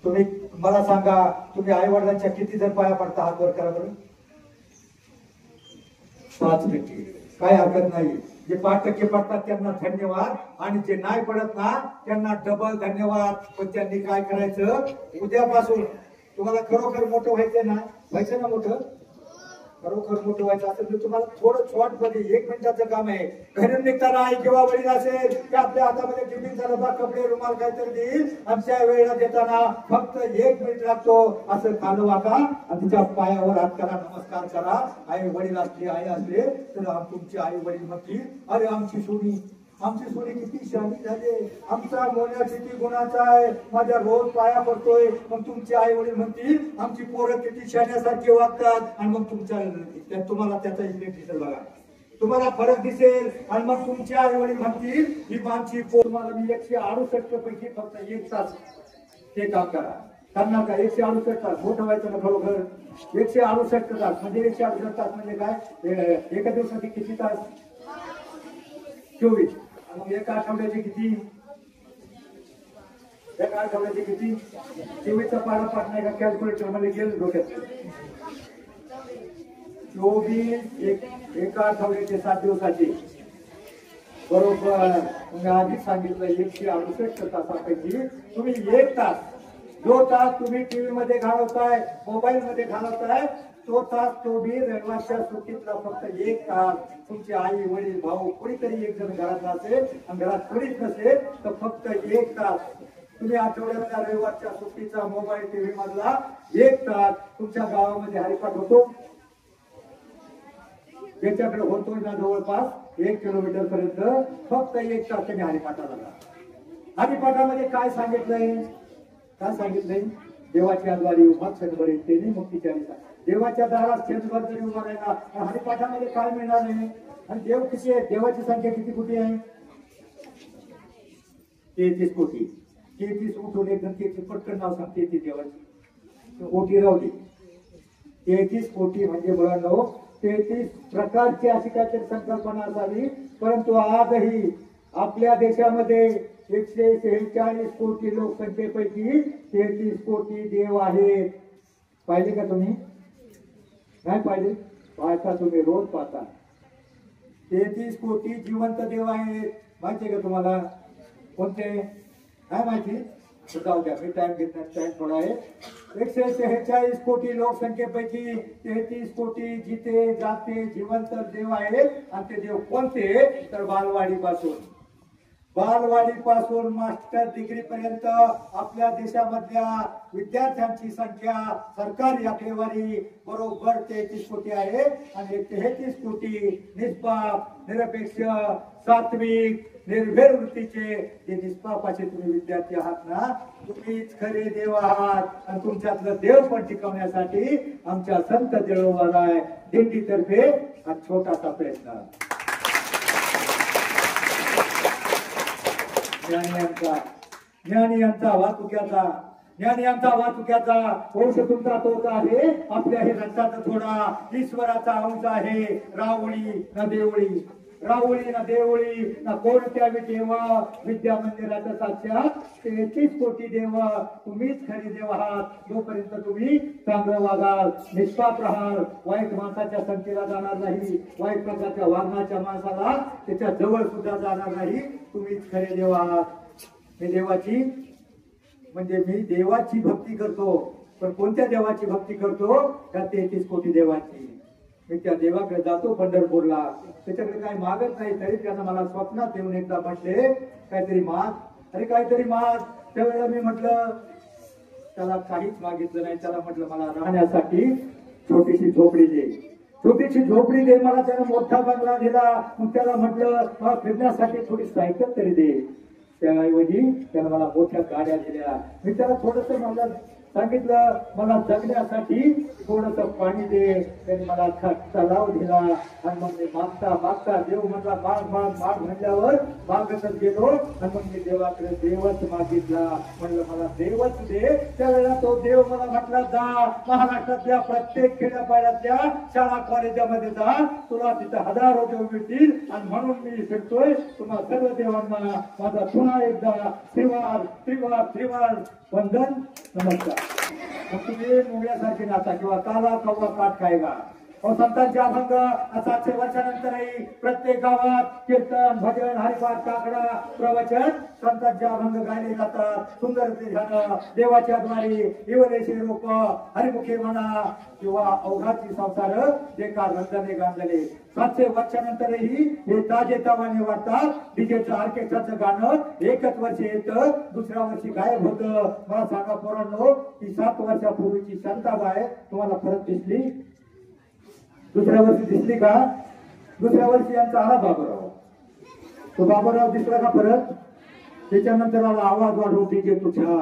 S2: तुम्ही मला सांगा, तुम्ही आई वडिलांच्या किती जण पाया पडता? हात वर करा बरं. 5%. काय हरकत नाही. जे 5% पडतात त्यांना धन्यवाद, आणि जे नाही पडत ना त्यांना डबल धन्यवाद. पण त्यांनी काय करायचं? उद्यापासून तुम्हाला खरोखर मोठं व्हायचंय ना, मोठं खरोखर मोठं व्हायचं असेल तर तुम्हाला थोडं शॉर्ट मध्ये 1 मिनिटाचं काम आहे. घरून निघताना आई किंवा वडील असेल की आपल्या हातामध्ये टिफिनचा डबा, कपडे, रुमाल काहीतरी देईल आणि त्या वेळेला देताना फक्त 1 मिनिट लागतो. असं खालं वाका आणि तिच्या पायावर हात करा, नमस्कार करा. आई वडील असले, आई असले तर तुमची आई वडील म्हणतील, अरे आमची सोनी किती शानी झाली, आमचा मोन्या किती गुणाचा आहे, माझ्या रोज पाया पडतोय. मग तुमचे आई वडील म्हणतील, आमची पोरं किती शाण्यासारखे वागतात. आणि मग तुम्हाला त्याचा इफेक्ट दिसेल बघा, तुम्हाला फरक दिसेल. आणि मग तुमचे आई वडील म्हणतील, ही आमची पोर. तुम्हाला मी 168 पैकी फक्त 1 तास ते काम करा. करणार का? 168 तास मोठं व्हायचं ना खरोखर. 168 तास म्हणजे 168 तास म्हणजे काय? एका दिवसाचे किती तास? 24. मग एका आठवड्याचे किती? एका आठवड्याचे किती? 24चा पाडा पाठ नाही का? कॅल्क्युलेटर मध्ये गेलं डोक्यात. 24 एका आठवड्याचे 7 दिवसाचे बरोबर. तुम्ही आधीच सांगितलं 168 तासापैकी तुम्ही 1 तास, जो तास तुम्ही टीव्ही मध्ये घालवताय, मोबाईल मध्ये घालवताय, तो तास तुम्ही रविवारच्या सुट्टीतला फक्त 1 तास तुमची आई वडील भाऊ कोणीतरी एक जण घरात असेल आणि घरात कोणीच नसेल तर फक्त 1 तास तुम्ही आठवड्यातल्या रविवारच्या सुट्टीचा मोबाईल टीव्ही मधला 1 तास तुमच्या गावामध्ये हरिपाठ होतो. ज्याच्याकडे होतोय ना जवळपास 1 किलोमीटर पर्यंत फक्त 1 तास त्यांनी हरिपाठाला लागला. हरिपाठामध्ये काय सांगितलंय? देवाची आजवारी उभा क्षणभर येते मुक्तीच्या दिशा. देवाच्या दारात क्षणभर जरी उभा राहिला हरिपाठामध्ये काय मिळणार नाही. आणि देव किती आहे? देवाची संख्या किती कोटी आहे? 33 कोटी. 33 उठून एकदम 33 पटकन नाव सांगते ती देवाची कोटी राहू दे. 33 कोटी म्हणजे मुलांनो 33 प्रकारची अशी काहीतरी संकल्पना असावी. परंतु आजही आपल्या देशामध्ये 146 कोटी लोकसंख्येपैकी 33 कोटी देव आहेत. पाहिले का तुम्ही? नाही पाहिले? पाहता तुम्ही, रोज पाहता. 33 कोटी जिवंत देव आहेत. माहितीये का तुम्हाला? कोणते? काय माहिती? जाऊ द्या, मी टाइम घेतला, टाइम थोडा आहे. 146 कोटी लोकसंख्येपैकी 33 कोटी जिते जाते जिवंत देव आहेत. आणि ते देव कोणते? तर बालवाडीपासून मास्टर डिग्री पर्यंत आपल्या देशामधल्या विद्यार्थ्यांची संख्या सरकारी आकडेवारी बरोबर 33 कोटी आहे. आणि 33 कोटी निष्पाप, निरपेक्ष, सात्विक, निर्भय वृत्तीचे जे निष्पापाचे तुम्ही विद्यार्थी आहात ना, तुम्हीच खरे देव आहात. आणि तुमच्यातलं देव पण टिकवण्यासाठी आमच्या संत देवळवाला दिंडीतर्फे हा छोटासा प्रयत्न. ज्ञानी यांचा वाहतुक्याचा वंश तुमचा तोच आहे. आपल्या हे रक्ताचा थोडा ईश्वराचा अंश आहे. राहुळी ना देवळी ना कोणत्या देव विद्या मंदिराच्या साक्षात 33 कोटी देव. तुम्हीच खरे देव आहात. जोपर्यंत तुम्ही चांगलं वागाल, निष्पाप राहाल, वाईट माणसाच्या संगतीला जाणार नाही, वाईट प्रकारच्या वागण्याच्या माणसाला त्याच्या जवळ सुद्धा जाणार नाही, तुम्हीच खरे देव आहात. मी देवाची भक्ती करतो. पण कोणत्या देवाची भक्ती करतो? त्या 33 कोटी देवाची. मी त्या देवाकडे जातो पंढरपूरला, त्याच्याकडे काही मागत नाही, तरी त्यानं मला स्वप्नात येऊन एकदा म्हटले काहीतरी माग. त्यावेळेला मी म्हटलं त्याला काहीच मागितलं नाही. त्याला म्हटलं मला राहण्यासाठी छोटीशी झोपडी दे. मला त्यानं मोठा बंगला दिला. मग त्याला म्हटलं मला फिरण्यासाठी थोडी सायकल तरी दे. त्याऐवजी त्यानं मला मोठ्या गाड्या दिल्या. मी त्याला थोडस मला सांगितलं मला जगण्यासाठी थोडस पाणी दे. त्यांनी मला तलाव दिला. आणि मग मी मागता देव म्हटला माग म्हणल्यावर मागतच गेलो. आणि मग मी देवाकडे देवच मागितला. म्हणलं मला देवच दे. त्यावेळेला तो देव मला म्हटला जा महाराष्ट्रातल्या प्रत्येक खेड्यापाड्यातल्या शाळा कॉलेजामध्ये जा, तुला तिथे हजारो देव मिळतील. आणि म्हणून मी फिरतोय. तुम्हा सर्व देवांना माझा पुन्हा एकदा त्रिवार वंदन, नमस्कार. मग तुम्ही मुंगळ्यासारखे नाचा किंवा काला कव्वा काट खायगा. संतांचे अभंग 700 वर्षानंतरही प्रत्येक गावात कीर्तन भजन हरिपाठ काकडा प्रवचन संतांचे अभंग गायले जातात. सुंदर ध्यान देवाच्या द्वारी इवरेशी रूप हरिमुखे म्हणा किंवा अवघाची संसार जे का रंजने गांजले. 700 वर्षानंतरही हे ताजे तवाने वाटतात. डीजेचं ऑर्केस्ट्राचं गाणं एकच वर्ष येतं दुसऱ्या वर्षी गायब होतं. मला सांगा पोरांनो की 7 वर्षापूर्वीची शांताबाई तुम्हाला परत दिसली? दुसऱ्या वर्षी दिसली का? दुसऱ्या वर्षी यांचा आला बाबूराव. तो बाबूराव दिसला का परत? त्याच्यानंतर आला आवाज वाढवून डीजे तुझ्या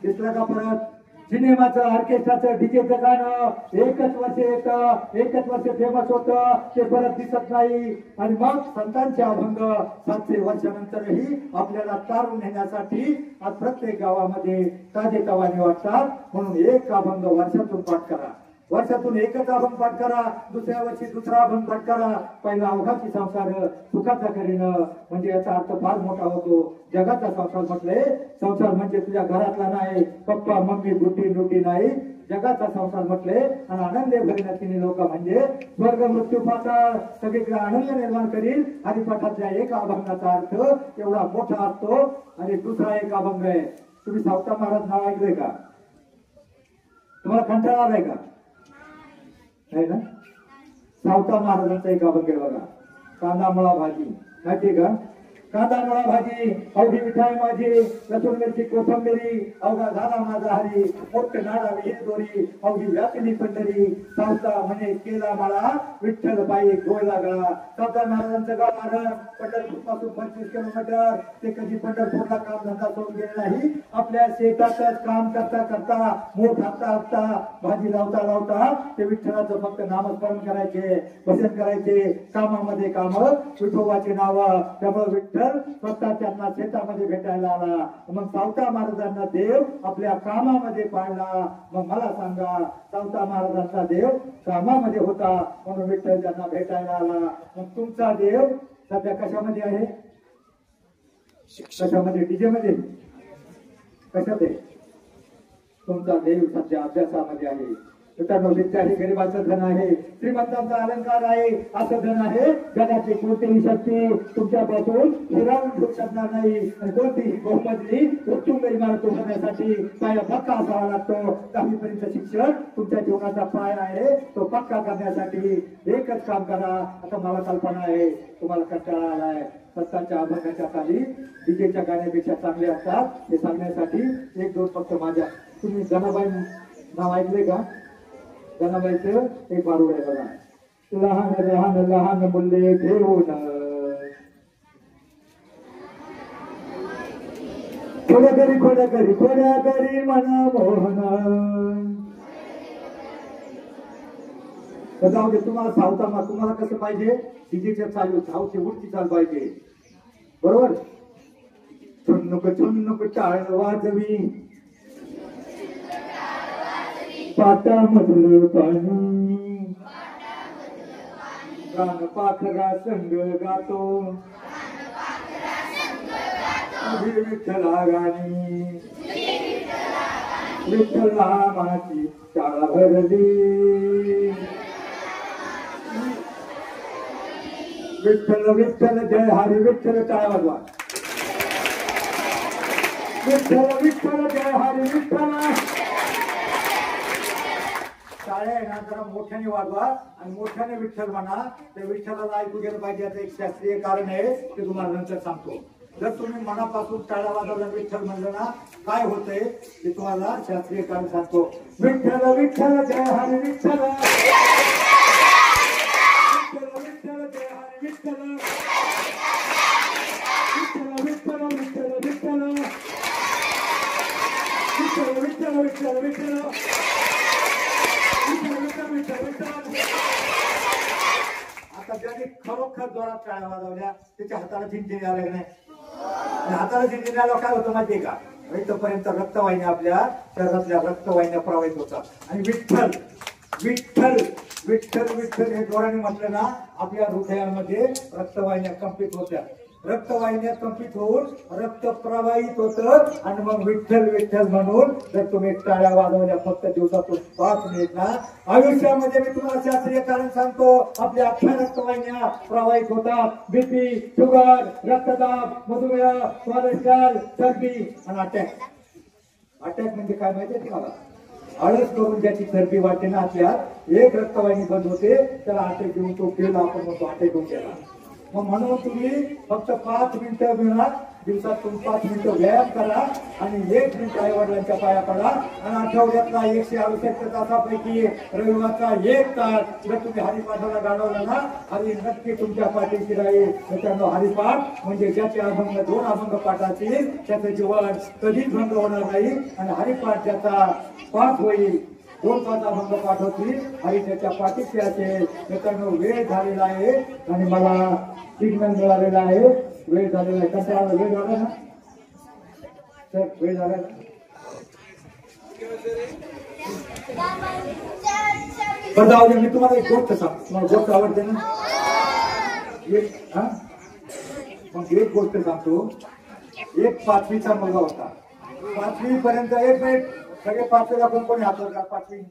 S2: दिसला का परत? सिनेमाचं ऑर्केस्ट्राचं डीजेचं गाणं एकच वर्ष येतं एकच वर्ष फेमस होतं ते परत दिसत नाही. आणि मग संतांचे अभंग 700 वर्षानंतरही आपल्याला तारून नेण्यासाठी आज प्रत्येक गावामध्ये ताजे तवाने वाटतात. म्हणून एक अभंग वर्षातून पाठ करा. वर्षातून एकच अभंग पाठ करा. दुसऱ्या वर्षी दुसरा अभंग पाठ करा. पहिला अवघाची संसार सुखाचा करीनं म्हणजे याचा अर्थ फार मोठा होतो. जगाचा संसार म्हटले संसार म्हणजे तुझ्या घरातला नाही पप्पा मम्मी बुट्टी नुटी नाही. जगाचा संसार म्हटले आणि आनंद भरीन तिने लोक म्हणजे स्वर्ग मृत्यू पाताळ सगळीकडे आनंद निर्माण करील. हरिपाठातल्या एक अभंगाचा अर्थ एवढा मोठा असतो. आणि दुसरा एक अभंग आहे. तुम्ही सावता महाराज नाव ऐकलंय का? तुम्हाला कंटाळा आलाय का? नाही ना? सावता महाराजांचा एक अभंग आहे बघा. कांदा मुळा भाजी माहितीये का? कांदा मुळा भाजी अवघी मिठाई माझी लसूण मिरची कोथंबिरी अवघा झाला माझा हरी मोठे नाडा विहीर दोरी अवघी व्यापिली पंढरी सावता म्हणे केला माळा विठ्ठल बाई गोळ लागला. सावता महाराजांचं गाव मारण पंढरपूर पासून 25 किलोमीटर. ते कधी पंढरपूरला काम धंदा सोडून गेले नाही. आपल्या शेतातच काम करता करता मोठ हाकता हाकता भाजी लावता लावता ते विठ्ठलाचं फक्त नामस्मरण करायचे भजन करायचे. कामामध्ये काम विठोबाचे नाव. त्यामुळे विठ्ठल स्वतः त्यांना शेतामध्ये भेटायला आला. मग सावता महाराजांना देव आपल्या कामामध्ये पाळला. मग मला सांगा सावता महाराजांचा देव कामामध्ये होता म्हणून विठ्ठल त्यांना भेटायला आला. मग तुमचा देव सध्या कशामध्ये आहे? कशामध्ये? डीजे मध्ये? कशात आहे? तुमचा देव सध्या अभ्यासामध्ये आहे. मित्रांनो विद्यार्थी गरिबाचं धन आहे श्रीमंतांचा अलंकार आहे. असं धन आहे जगाची कोणतीही शक्ती तुमच्यापासून हिरावून घेऊ शकणार नाही. आणि कोणतीही बहुमजली उत्तुंग इमारत उभारण्यासाठी पाया पक्का असावा लागतो. 10वी पर्यंत शिक्षण तुमच्या जीवनाचा पाया आहे. तो पक्का करण्यासाठी एकच काम करा. आता मला कल्पना आहे तुम्हाला कंटाळा आलाय. सत्ताच्या अभंगाच्या खाली डीजेच्या गाण्यापेक्षा चांगले असतात हे सांगण्यासाठी एक दोन फक्त माझ्या. तुम्ही जनाबाई नाव ऐकले का? जनाबाईचं एक बारूड आहे बघा. लहान लहान लहान मुले घेऊन खोड्या करी म्हणा मोहन. जाऊ दे तुम्हाला सावता तुम्हाला कसं पाहिजे? डीजेच्या चालू सावची उठती चाल पाहिजे बरोबर. छुन्नुक टाळ वाजवी पाटामधलं पाणी गाण पाखरा संग गातो विठ्ठला गाणी विठ्ठला माची शाळा भरली. विठ्ठल विठ्ठल जय हरी विठ्ठल टाळा वाजवा. विठ्ठल विठ्ठल जय हरी विठ्ठल. टाळ्या आहे ना जरा मोठ्याने वाजवा आणि मोठ्याने विठ्ठल म्हणा. त्या विठ्ठलाला ऐकू गेलं पाहिजे. याचं एक शास्त्रीय कारण आहे ते तुम्हाला नंतर सांगतो. जर तुम्ही मनापासून टाळ्या वाजवल्या विठ्ठल म्हणलं ना काय होतंय ते तुम्हाला शास्त्रीय कारण सांगतो. विठ्ठल विठ्ठल जय हरी विठ्ठल. विठ्ठल विठ्ठल जय हरी विठ्ठल. विठ्ठल विठ्ठल विठ्ठल विठ्ठल विठ्ठल विठ्ठल विठ्ठल विठ्ठल. आता ज्याने खरोखर जोरात टाळ्या वाजवल्या त्याच्या हाताला झिंझिणी आल्या नाही. हाताला झिंझिणी आल्यावर काय होतं माहितीये का? इथपर्यंत रक्तवाहिन्या आपल्या शरीरातल्या रक्तवाहिन्या प्रवाहित होतात. आणि विठ्ठल विठ्ठल विठ्ठल विठ्ठल हे जोराने म्हटलं ना आपल्या हृदयामध्ये रक्तवाहिन्या कंपित होत्या. रक्तवाहिन्या कंपित होऊन रक्त प्रवाहित होतं आणि मग विठ्ठल विठ्ठल म्हणून जर तुम्ही टाळ्या वाजवल्या फक्त दिवसातून 5 मिनिट ना, आयुष्यामध्ये मी तुम्हाला शास्त्रीय कारण सांगतो, आपल्या अख्ख्या रक्तवाहिन्या प्रवाहित होतात. बीपी, शुगर, रक्तदाब, मधुमेह, कोलेस्ट्रॉल, चरबी आणि अटॅक. अटॅक म्हणजे काय माहिती आहे तुम्हाला? आळस करून ज्याची चरबी वाटते ना आपल्यात, एक रक्तवाहिनी बंद होते, त्याला अटॅक घेऊन तो गेला, आपण म्हणतो अटॅक घेऊन गेला. मग म्हणून तुम्ही फक्त 5 मिनिटं मिळणार, दिवसातून 5 मिनिटं व्यायाम करा आणि 1 मिनिट आई वडिलांच्या पाया पडा. आणि आठवड्यातला 168 तासापैकी रविवारचा 1 तास जर तुम्ही हरिपाठाला घालवला ना, हरी नक्की तुमच्या पाठीशी राहील. त्याच्यानं हरिपाठ म्हणजे ज्याचे अभंग 2 अभंग पाठातील त्याचं जीवन कधीच भंग होणार नाही. आणि हरिपाठ ज्याचा पाठ होईल, 2 तास अभंग पाठ होतील, हरी त्याच्या पाठीशी असेल. त्याच्यानं वेळ झालेला आहे आणि मला सिग्नल मिळालेला आहे, वेळ झालेला आहे. कसा वेळ झाला ना सर? वेळ झाला ना? बरं जाऊ दे, मी तुम्हाला एक गोष्ट सांगतो. तुम्हाला गोष्ट आवडते ना? मग एक गोष्ट सांगतो. एक 5वीचा मुलगा होता. 5वी पर्यंत, एक मिनिट, सगळे 5वीला कोणी हात वर का? 5वी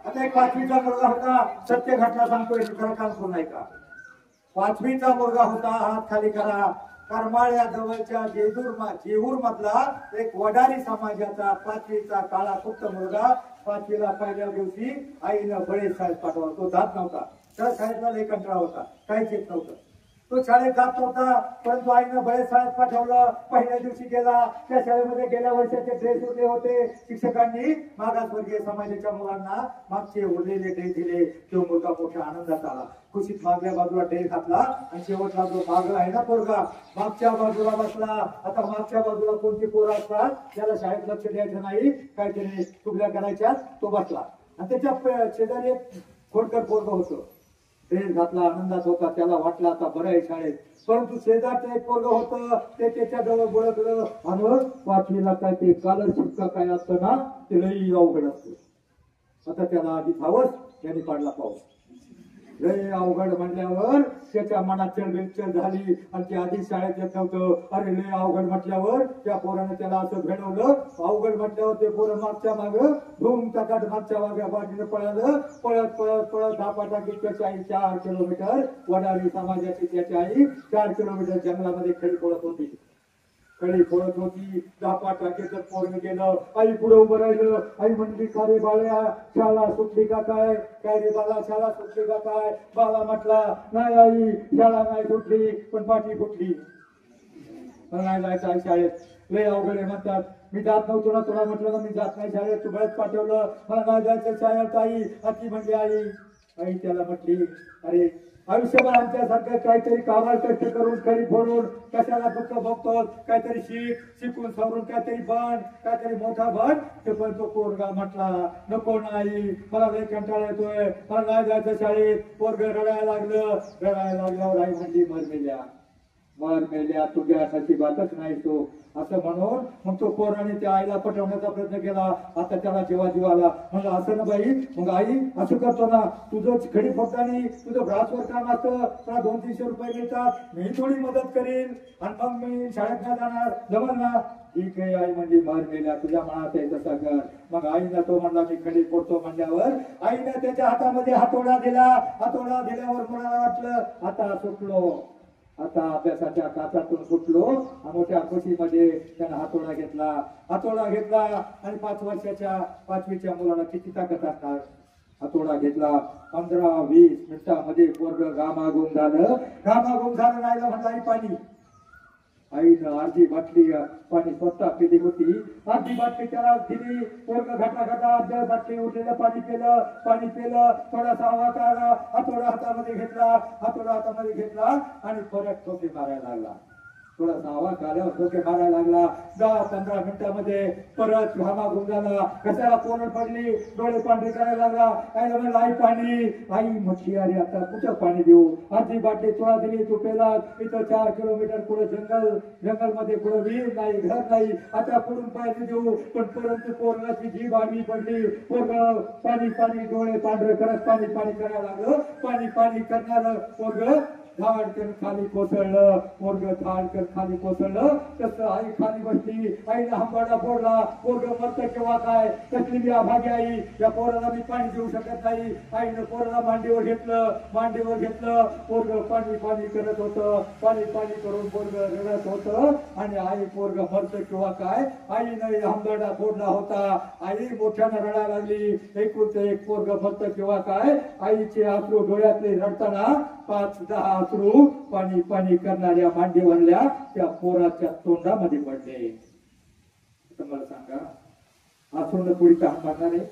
S2: आता एक 5वीचा मुलगा होता. सत्य घटना सांगतोय, खरं काम करू नाही का? 5वीचा मुलगा होता, हात खाली करा. करमाळ्या जवळच्या जेहूर मधला एक वडारी समाजाचा 5वीचा काळा पुक्त मुलगा 5वीला पहिल्या दिवशी आईनं बळेज शाळेत पाठवला. तो जात नव्हता, त्या शाळेतला लई कंटाळा होता, काहीच येत नव्हतं. तो शाळेत जात नव्हता, परंतु आईनं बळेज शाळेत पाठवलं. पहिल्या दिवशी गेला. त्या शाळेमध्ये गेल्या वर्षाचे ड्रेस उरले होते. शिक्षकांनी मागासवर्गीय समाजाच्या मुलांना मागचे उरलेले ड्रेस दिले. तो मुलगा मोठ्या आनंदात आला. खुशीत मागल्या बाजूला ड्रेस घातला आणि शेवटला जो माग आहे ना पोरगा, मागच्या बाजूला बसला. आता मागच्या बाजूला कोणती पोरं असतात त्याला शाळेत लक्ष द्यायचं नाही, काहीतरी चुगल्या करायच्या, तो बसला. आणि त्याच्या शेजारी एक खोडकर पोरग होतं. ड्रेस घातला, आनंदात होता. त्याला वाटलं आता बरं आहे शाळेत. परंतु शेजारचं एक पोरग होतं, ते त्याच्याजवळ बोलतलं आणि 5वीला काय ते कालर शिक्का काय असतं ना, ते लई अवघड असतं. आता त्याला आधी धावस, त्याने पाडला पाऊस. लय अवघड म्हणल्यावर त्याच्या मनात चलबिलचल झाली आणि ते आधी शाळेत येत नव्हतं. अरे लय अवघड म्हटल्यावर त्या पोरानं त्याला असं घडवलं. अवघड म्हटल्यावर ते पोरं मागच्या माग धूम टाकाट मागच्या मागे बाजूने पळालं. पळत पळत पळत धापाटाकी त्याची आई 4 किलोमीटर, वडारी समाजाची त्याची आई 4 किलोमीटर जंगलामध्ये खडी पळत होती. कडी फोडत होती. धापा टाकेचं पोरग गेलं. आई पुढे उभं राहिलं. आई म्हणली का रे बाळ्या, शाळा सुटली का काय? काय रे बाळा, शाळा सुटली का काय? बाळा म्हटला नाही आई, शाळा नाही सुटली, पण पाठी फुटली. नाही जायचं आई शाळेत, लय अवघड आहे म्हणतात. मी जात नव्हतो ना, तुला म्हटलं ना मी जात नाही शाळेत, तू बळच पाठवलं, मला नाही जायचं शाळेत. आई अति म्हणली आई. आई त्याला म्हटली अरे आयुष्यभर आमच्यासारखं काहीतरी कामाला कष्ट करून खरी फोडून कशाला फक्त बघतो, काहीतरी शिकून सवरून काहीतरी बन, काहीतरी मोठा बन. ते पण तो पोरगा म्हटला नको नाही, मला लय कंटाळा येतोय, मला नाही जायचं शाळेत. पोरग रडायला लागलं. रडायला लागल्यावर आई म्हणली मर मेल्या तुझ्या नशिबातच नाही तो, असं म्हणून मग तो पोराने त्या आईला पटवण्याचा प्रयत्न केला. आता त्याला जेव्हा जीव आला, म्हणलं असं ना बाई, मग आई असं करतो ना, तुझं खडी फोडताना तुझं ब्रासवर काम असतं, तुला 200-300 रुपये मिळतात, मी थोडी मदत करीन आणि मग मी शाळेत नाही जाणार, जमल ना? ठीक आहे आई म्हणजे मर मेल्या तुझ्या मनात आहे तसा कर. मग आईनं तो म्हणला मी खडी फोडतो म्हणल्यावर आईनं त्याच्या हातामध्ये हातोडा दिला. हातोडा दिल्यावर मुलाला वाटलं आता सुटलो, आता अभ्यासाच्या काचातून सुटलो. मोठ्या खुशीमध्ये त्यानं हातोडा घेतला आणि 5 वर्षाच्या 5वीच्या मुलाला किती ताकद असणार. हातोडा घेतला. 15-20 मिनिटांमध्ये पोरग घामाघूम झालं. नाही म्हणलं आई पाणी. आईनं अर्धी बाटली पाणी स्वतः पिली होती. अर्धी बाटली त्याला दिली. पोरग घटा अर्ध्या बाटली उठलेलं पाणी पेलं. थोडासा हवा काढला. हातोडा हातामध्ये घेतला आणि परत ठोके मारायला लागला. थोडासा हवा काढल्यावर ठोके मारायला लागला. 10-15 मिनिटांमध्ये परत घामाघूम झाला. कशाला कोरड पडली, डोळे पांढरे करायला लागला. आईला म्हणलं आई पाणी. आई म्हटली अरे आता कुठं पाणी देऊ? अर्धी बाटली तुला दिली, तू पेला. इथं 4 किलोमीटर पुढे जंगलमध्ये पुढे विहीर नाही, घर नाही, आता पुढून पाणी देऊ. पण परंतु पोरगाची जीभ आडवी पडली. पोरग पाणी डोळे पांढरे करत पाणी करायला लागलं. पाणी करणार पोरग धाडकर खाली कोसळलं, पोरग धाडकर खाली कोसळलं. तसं आई खाली बसली, आईला हंबाडा फोडला. पोरग मरत किंवा काय, कसली मी अभागी आई, या पोराला मी पाणी देऊ शकत नाही. आईनं पोराला मांडीवर घेतलं, पोरग पाणी पाणी करत होतं, पाणी पाणी करून पोरग रडत होतं. आणि आई पोरग मरत किंवा काय, आईनं हंबाडा फोडला होता. आई मोठ्यानं रडायला लागली. एकुलते एक पोरग मरत किंवा काय, आईचे अश्रू डोळ्यातले रडताना 5-10 अश्रू पाणी पाणी करणाऱ्या मांडीवरल्या त्या पोराच्या तोंडामध्ये पडले. मला सांगा, अश्रूनं पुढे ताण भागणार आहे?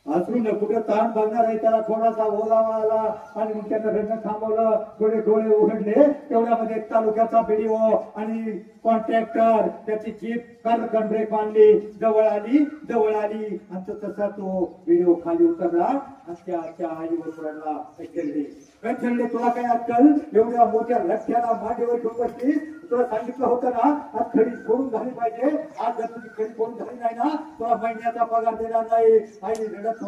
S2: अश्रूनं कुठं ताण भागणार आहे? त्याला थोडासा ओलावा आला आणि मग त्यानं रडणं थांबवलं. थोडे डोळे उघडले, तेवढ्यामध्ये तालुक्याचा व्हिडिओ आणि कॉन्ट्रॅक्टर त्याची जीप कर्कन ब्रेक मारली, जवळ आली आणि तसा तो व्हिडिओ खाली उतरला आणि त्या आईवर पडला. खेळले तुला काय अक्कल? एवढ्या मोठ्या लठ्याला मांडीवर घेऊन बसलीस. तुला सांगितलं होतं ना, आज खडी फोडून झाली पाहिजे. आज जर तुझी खडी फोडून झाली नाही ना, तुला महिन्याचा पगार देणार नाही. आई रडत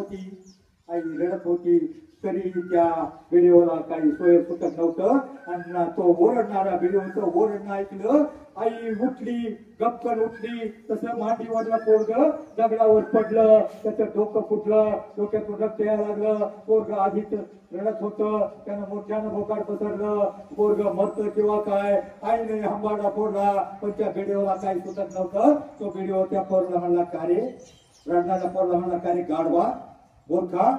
S2: होती. तरी त्या व्हिडिओला काही सोय सुटत नव्हतं आणि तो ओरडणारा व्हिडिओचं ओरडणं ऐकलं. आई उठली, गपकन उठली. तसं मांडीवरला पोरग दगडावर पडलं, त्याचं डोकं फुटलं, डोक्यातून रक्त यायला लागलं. पोरग आधीच रडत होतं, त्यानं मोठ्यानं भोकाड पसरलं. पोरग मरतं किंवा काय, आईने हंबाडा फोडला. पण त्या व्हिडिओला काही सुटत नव्हतं. तो व्हिडिओ त्या पोरला म्हणला, का रे? रडणाऱ्या पोरला म्हणला, का रे गाढवा, मूर्खा,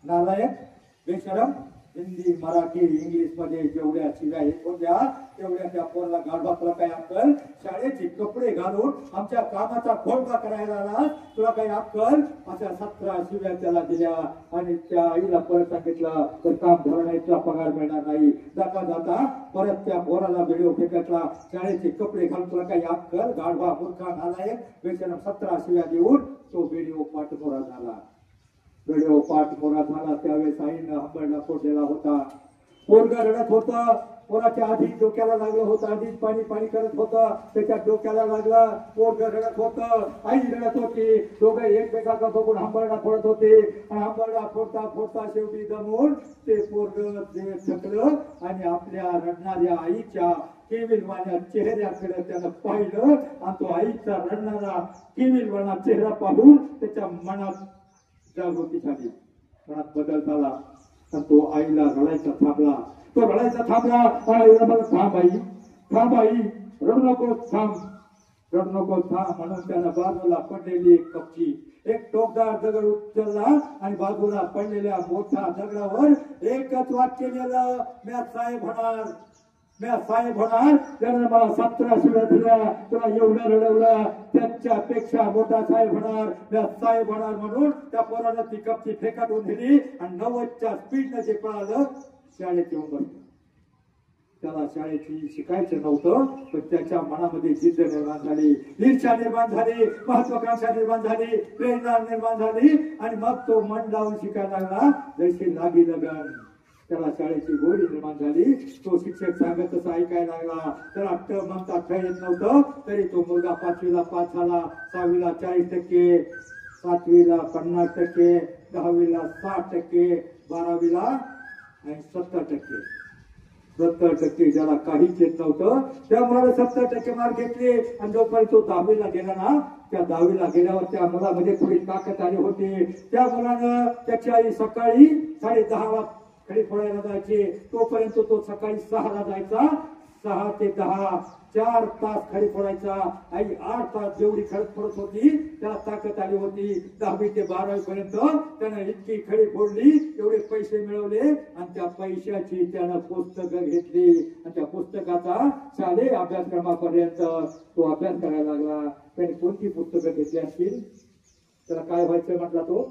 S2: नालायक, बेशरम. हिंदी, मराठी, इंग्लिश मध्ये जेवढ्या शिव्या होत्या तेवढ्या त्या पोरला गाढवा. तुला काय अक्कल? शाळेचे कपडे घालून आमच्या कामाचा खोडबा करायला आला, तुला काही अक्कल? अशा 17 शिव्या त्याला दिल्या. आणि त्या आईला परत सांगितलं, तर काम झालं नाही, तुला पगार मिळणार नाही. जाता परत त्या पोराला व्हिडिओ फेकटला. शाळेचे कपडे घालून तुला काही अक्कल? गाढवा, मूर्खा, नालायक, बेशरम. 17 शिव्या देऊन तो व्हिडिओ पाठमोरा झाला. त्यावेळेस आईनं हंबरडा फोडलेला होता. पोरग रडत होतं. पोराच्या आधी डोक्याला लागलं होतं, आधीच पाणी पाणी करत होतं, त्याच्या डोक्याला लागलं. पोरग रडत होतं, आई रडत होती. दोघे एकमेकांना बघून हंबरडा फोडत होते. आणि हंबरडा फोडता शेवटी दमून ते पोरग थकलं आणि आपल्या रडणाऱ्या आईच्या केविलवाण्या चेहऱ्याकडे त्यानं पाहिलं. आणि तो आईचा रडणारा केविलवाणा चेहरा पाहून त्याच्या मनात जागृती झाली, मनात बदल झाला. आणि तो आईला रडायचा थांबला. आईला मला थांब आई, रडू नको थांब म्हणून त्यानं बाजूला पडलेली एक कपची, एक टोकदार दगड उचलला आणि बाजूला पडलेल्या मोठ्या दगडावर एकच वाक्य केलं, मी साहेब होणार. त्यानं मला 17 शिव्या दिल्या, तुला एवढं रडवलं, त्याच्यापेक्षा मोठा साहेब होणार म्हणून त्या पोरानं ती कपची फेकाटून दिली आणि 90च्या स्पीडनं जे पळालं शाळेत येऊन बसलं. त्याला शाळेची शिकायचं नव्हतं, पण त्याच्या मनामध्ये जिद्द निर्माण झाली, ईर्ष्या निर्माण झाली, महत्वाकांक्षा निर्माण झाली, प्रेरणा निर्माण झाली. आणि मग तो मन लावून शिकायला लागला. जशी लागी लगन, त्याला शाळेची गोडी निर्माण झाली. तो शिक्षक सांगत तसं ऐकायला लागला. त्याला ट म्हणता ठ येत नव्हतं, तरी तो मुलगा 5वीला पास झाला, 6वीला 40%, 7वीला 50%, 10वीला 60%, 12वीला 70%. 70% ज्याला काहीच येत नव्हतं त्या मुलाला 70% मार्क घेतले. आणि जोपर्यंत तो 10वीला गेला ना, त्या 10वीला गेल्यावर त्या मुलामध्ये थोडी ताकद आली होती. त्या मुलानं त्याची आई सकाळी 10:30ला खडी फोडायला जायचे, तोपर्यंत तो सकाळी 6ला जायचा. 6 ते 10 4 तास खडी फोडायचा. आई 8 तास जेवढी खडी फोडत होती त्याला ताकद आली होती. 10वी ते 12वी पर्यंत त्यानं इतकी खडी फोडली, एवढे पैसे मिळवले. आणि त्या पैशाची त्यानं पुस्तकं घेतली आणि त्या पुस्तकाचा शालेय अभ्यासक्रमापर्यंत तो अभ्यास करायला लागला. त्याने कोणती पुस्तकं घेतली असतील? त्याला काय व्हायचं म्हटला? तो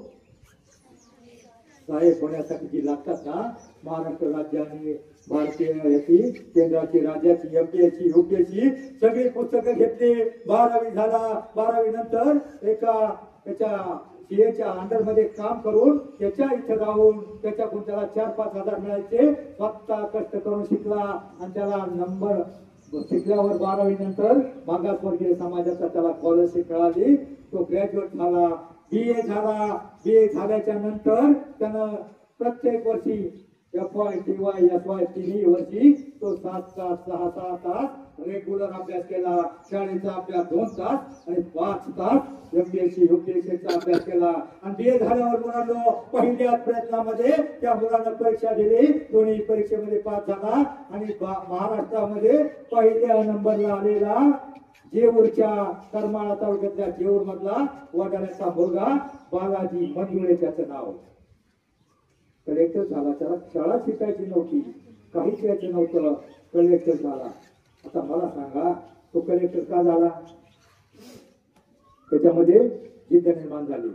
S2: साहेब होण्यासाठी जी लागतात ना, महाराष्ट्र राज्याने, भारतीय याची, केंद्राची, राज्याची, एमपीएससी, यूपीएससी सगळी पुस्तकं घेतली. 12वी झाला. 12वी नंतर त्याच्या सीएच्या अंडरमध्ये काम करून त्याच्या इथं राहून त्याच्याकडून त्याला 4-5 हजार मिळायचे. स्वतः कष्ट करून शिकला आणि त्याला नंबर शिकल्यावर 12वी नंतर मागासवर्गीय समाजाचा त्याला स्कॉलरशिप मिळाली. तो ग्रॅज्युएट झाला. BA झाला. BA झाल्याच्या नंतर त्यानं प्रत्येक वर्षी FY, TY, SY तिन्ही वर्षी तो 7 तास 6 तास रेग्युलर अभ्यास केला. शाळेचा अभ्यास 2 तास आणि 5 तास MPSC UPSCचा अभ्यास केला. आणि BA झाल्यावर मुलांनो पहिल्याच प्रयत्नामध्ये त्या मुलांना परीक्षा दिली. दोन्ही परीक्षेमध्ये पास झाला आणि महाराष्ट्रामध्ये पहिल्या नंबरला आलेला जेऊरच्या करमाळा तालुक्यातल्या जेऊर मधला वडाळ्याचा मुलगा बालाजी मंजुळे त्याचं नाव. कलेक्टर झाला. त्याला शाळा शिकायची नव्हती, काहीच यायचं नव्हतं, कलेक्टर झाला. आता मला सांगा तो कलेक्टर का झाला? त्याच्यामध्ये जिद्द निर्माण झाली.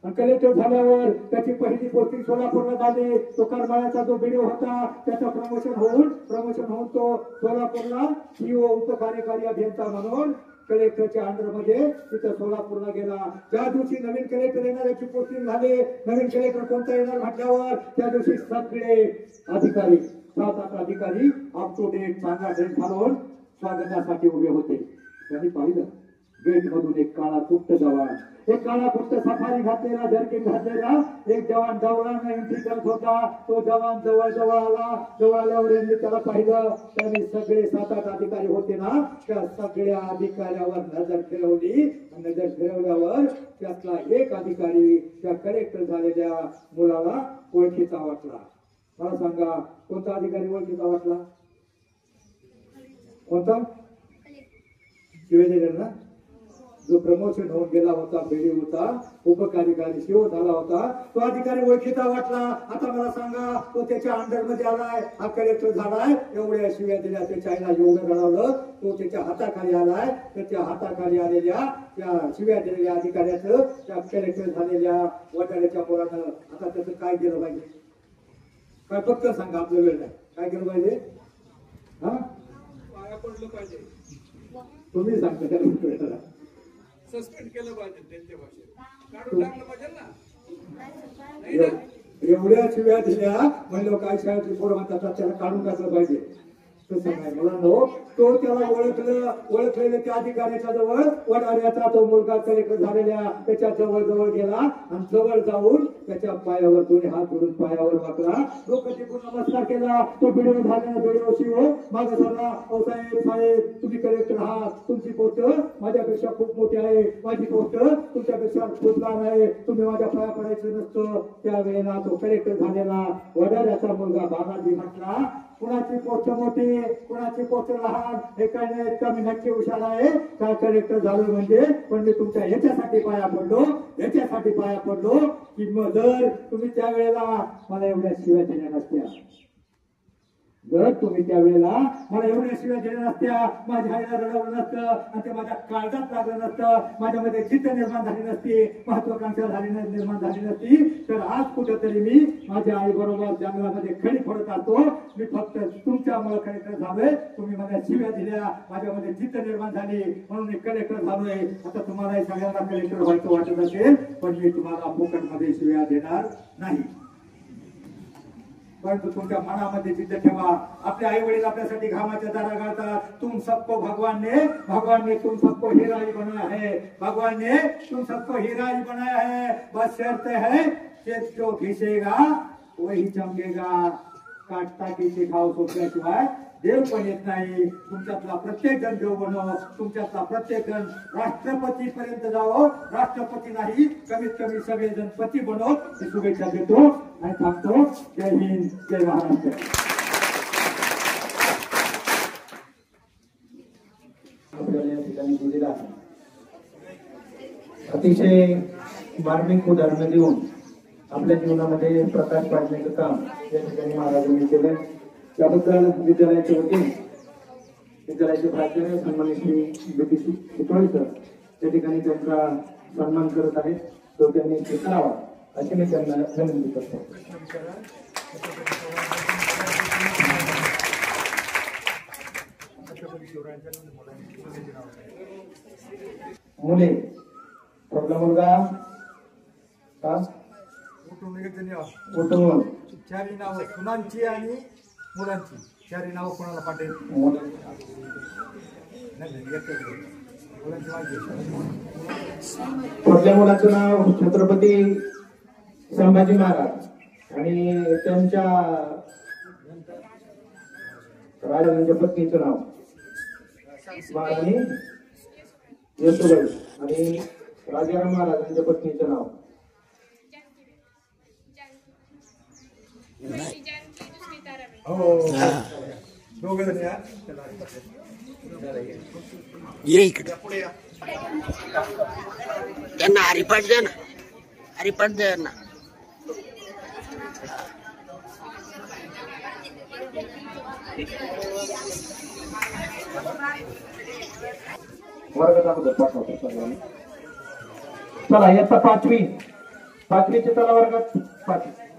S2: आणि कलेक्टर झाल्यावर त्याची पहिली पोस्टिंग सोलापूरला झाली. तो करमाळ्याचा जो व्हिडिओ होता त्याचं प्रमोशन होऊन तो सोलापूरला CEO उपकार्यकारी अभियंता म्हणून कलेक्टरच्या अंडर मध्ये तिथं सोलापूरला गेला. ज्या दिवशी नवीन कलेक्टर येणार याची पोस्टिंग झाली, नवीन कलेक्टर कोणता येणार म्हटल्यावर त्या दिवशी सगळे अधिकारी 7-8 अधिकारी अप टू डेट चांगला ड्रेस घालून स्वागतासाठी उभे होते. त्यांनी पाहिलं गेट मधून एक काळा कुट्ट जवान, एक काळा कुट्ट सफारी घातलेला, जर्किन घातलेला एक जवान जवळानं एंट्री करत होता. तो जवान जवळ आला. जवळ आल्यावर यांनी त्याला पाहिलं. त्यांनी सगळे 7-8 अधिकारी होते ना, त्या सगळ्या अधिकाऱ्यावर नजर फिरवली. नजर फिरवल्यावर त्यातला एक अधिकारी त्या कलेक्टर झालेल्या मुलाला ओळखीचा वाटला. मला सांगा कोणता अधिकारी ओळखीचा वाटला? कोणता? शिवेंद्र ना, जो प्रमोशन होऊन गेला होता, बेडी होता, उपकार्यकारी CEO झाला होता, तो अधिकारी ओळखीचा वाटला. आता मला सांगा तो त्याच्या अंडर मध्ये आलाय, हा कलेक्टर झालाय. एवढ्या शिव्या दिल्या त्याच्या आईला, एवढं घडवलं. तो त्याच्या हाताखाली आलाय. त्याच्या हाताखाली आलेल्या त्या शिव्या दिलेल्या अधिकाऱ्याचं त्या कलेक्टर झालेल्या वडाळ्याच्या पोरानं आता त्याचं काय केलं पाहिजे? काय फक्त सांगा, आपलं वेळ नाही. काय केलं पाहिजे? हा,
S3: पाया पडलं पाहिजे,
S2: तुम्ही सांगता त्याला
S3: सस्पेंड केलं पाहिजे, त्यांच्या भाषेत काढून टाकलं पाहिजे ना. नाही ना,
S2: एवढ्या शिव्या दिल्या म्हणलं काय शाळेतली पोरं म्हणतात त्याला काढून टाकलं पाहिजे. तसं नाही मुलांनो, तो त्याला ओळखलेल्या त्या अधिकाऱ्याच्या जवळ वडाळ्याचा तो मुलगा कलेक्टर झालेल्या त्याच्या जवळ गेला आणि जवळ जाऊन त्याच्या पायावर दोन्ही हात जोडून पायावर वाकला. लोक टिकून नमस्कार केला. तो व्हिडिओ झालेला व्हिडिओ शिव मागे झाला. साहेब तुम्ही कलेक्टर आहात, तुमची पोस्ट माझ्यापेक्षा खूप मोठी आहे, माझी पोस्ट तुमच्यापेक्षा खूप लहान आहे, तुम्ही माझ्या पाया पडायचं नसतं. त्यावेळेला तो कलेक्टर झालेला वडाळ्याचा मुलगा बालाजी म्हटला, कुणाची पोस्ट मोठी कुणाची पोस्ट लहान हे काय नाही, इतका मी नक्की हुशार आहे का कलेक्टर झालो म्हणजे. पण मी तुमच्या याच्यासाठी पाया पडलो की जर तुम्ही त्यावेळेला मला एवढ्या शिव्या दिल्या नसत्या, माझ्या आईला रडवलं नसतं आणि ते माझ्या काळजात लागलं नसतं, माझ्यामध्ये जिद्द निर्माण झाली नसती, महत्वाकांक्षा निर्माण झाली नसती, तर आज कुठेतरी मी माझ्या आई बरोबर जंगलामध्ये खडी फोडत असतो. मी फक्त तुमच्यामुळे कलेक्टर झालोय. तुम्ही मला शिव्या दिल्या, माझ्यामध्ये जिद्द निर्माण झाली म्हणून मी कलेक्टर झालोय. आता तुम्हाला सगळ्यांना कलेक्टर व्हायचं वाटत असेल, पण मी तुम्हाला फुकटमध्ये शिव्या देणार नाही. परंतु तुमच्या मनामध्ये जिद्द ठेवा. आपले आई वडील आपल्यासाठी घामाच्या दारा घालतात. तुम सबको भगवान ने तुम सबको हीरा ही बनाया है, भगवान ने तुम सबको हीरा ही बनाया है. बस शर्त है कि जो घिसेगा वही चमकेगा. काटटाकीचे खाव सोपल्याशिवाय देव पण येत नाही. तुमच्यातला प्रत्येक जण देव बनव. तुमच्यातला प्रत्येक जण राष्ट्रपती पर्यंत जावं. राष्ट्रपती नाही, कमीत कमी सगळेजण पती बनव. ही शुभेच्छा देतो आणि थांबतो. जय हिंद, जय महाराष्ट्र.
S1: आपल्याला या ठिकाणी दिलेला आहे. अतिशय मार्मिक उदाहरणं देऊन आपल्या जीवनामध्ये प्रकाश पाडण्याचं काम या ठिकाणी महाराजांनी केलं. त्याबद्दल विद्यालयाचे वतीने विद्यालयाचे प्राचार्य सन्मानित श्री BT शितोळे सर त्या ठिकाणी त्यांचा सन्मान करत आहेत. तो त्यांनी स्वीकारावा अशी मी त्यांना विनंती करतो. मुले आपला मुलगा
S2: कुटुंब चारी नाव सुनांची आणि मुलांची चारी नाव कोणाला पाठेल?
S1: आपल्या मुलाचं नाव छत्रपती संभाजी महाराज, आणि त्यांच्या राजांच्या पत्नीचं नाव महाराणी येसुबाई आणि राजाराम महाराजांच्या पत्नीचं नाव
S2: हो दोघं जण या.
S4: ये इकडे त्यांना हरिपाठ द्या ना, हरिपाठ द्या ना.
S1: वर्गात अगोदर पाठवतो सर्वांनी. चला इयत्ता पाचवीचे चला वर्गात पाचवी.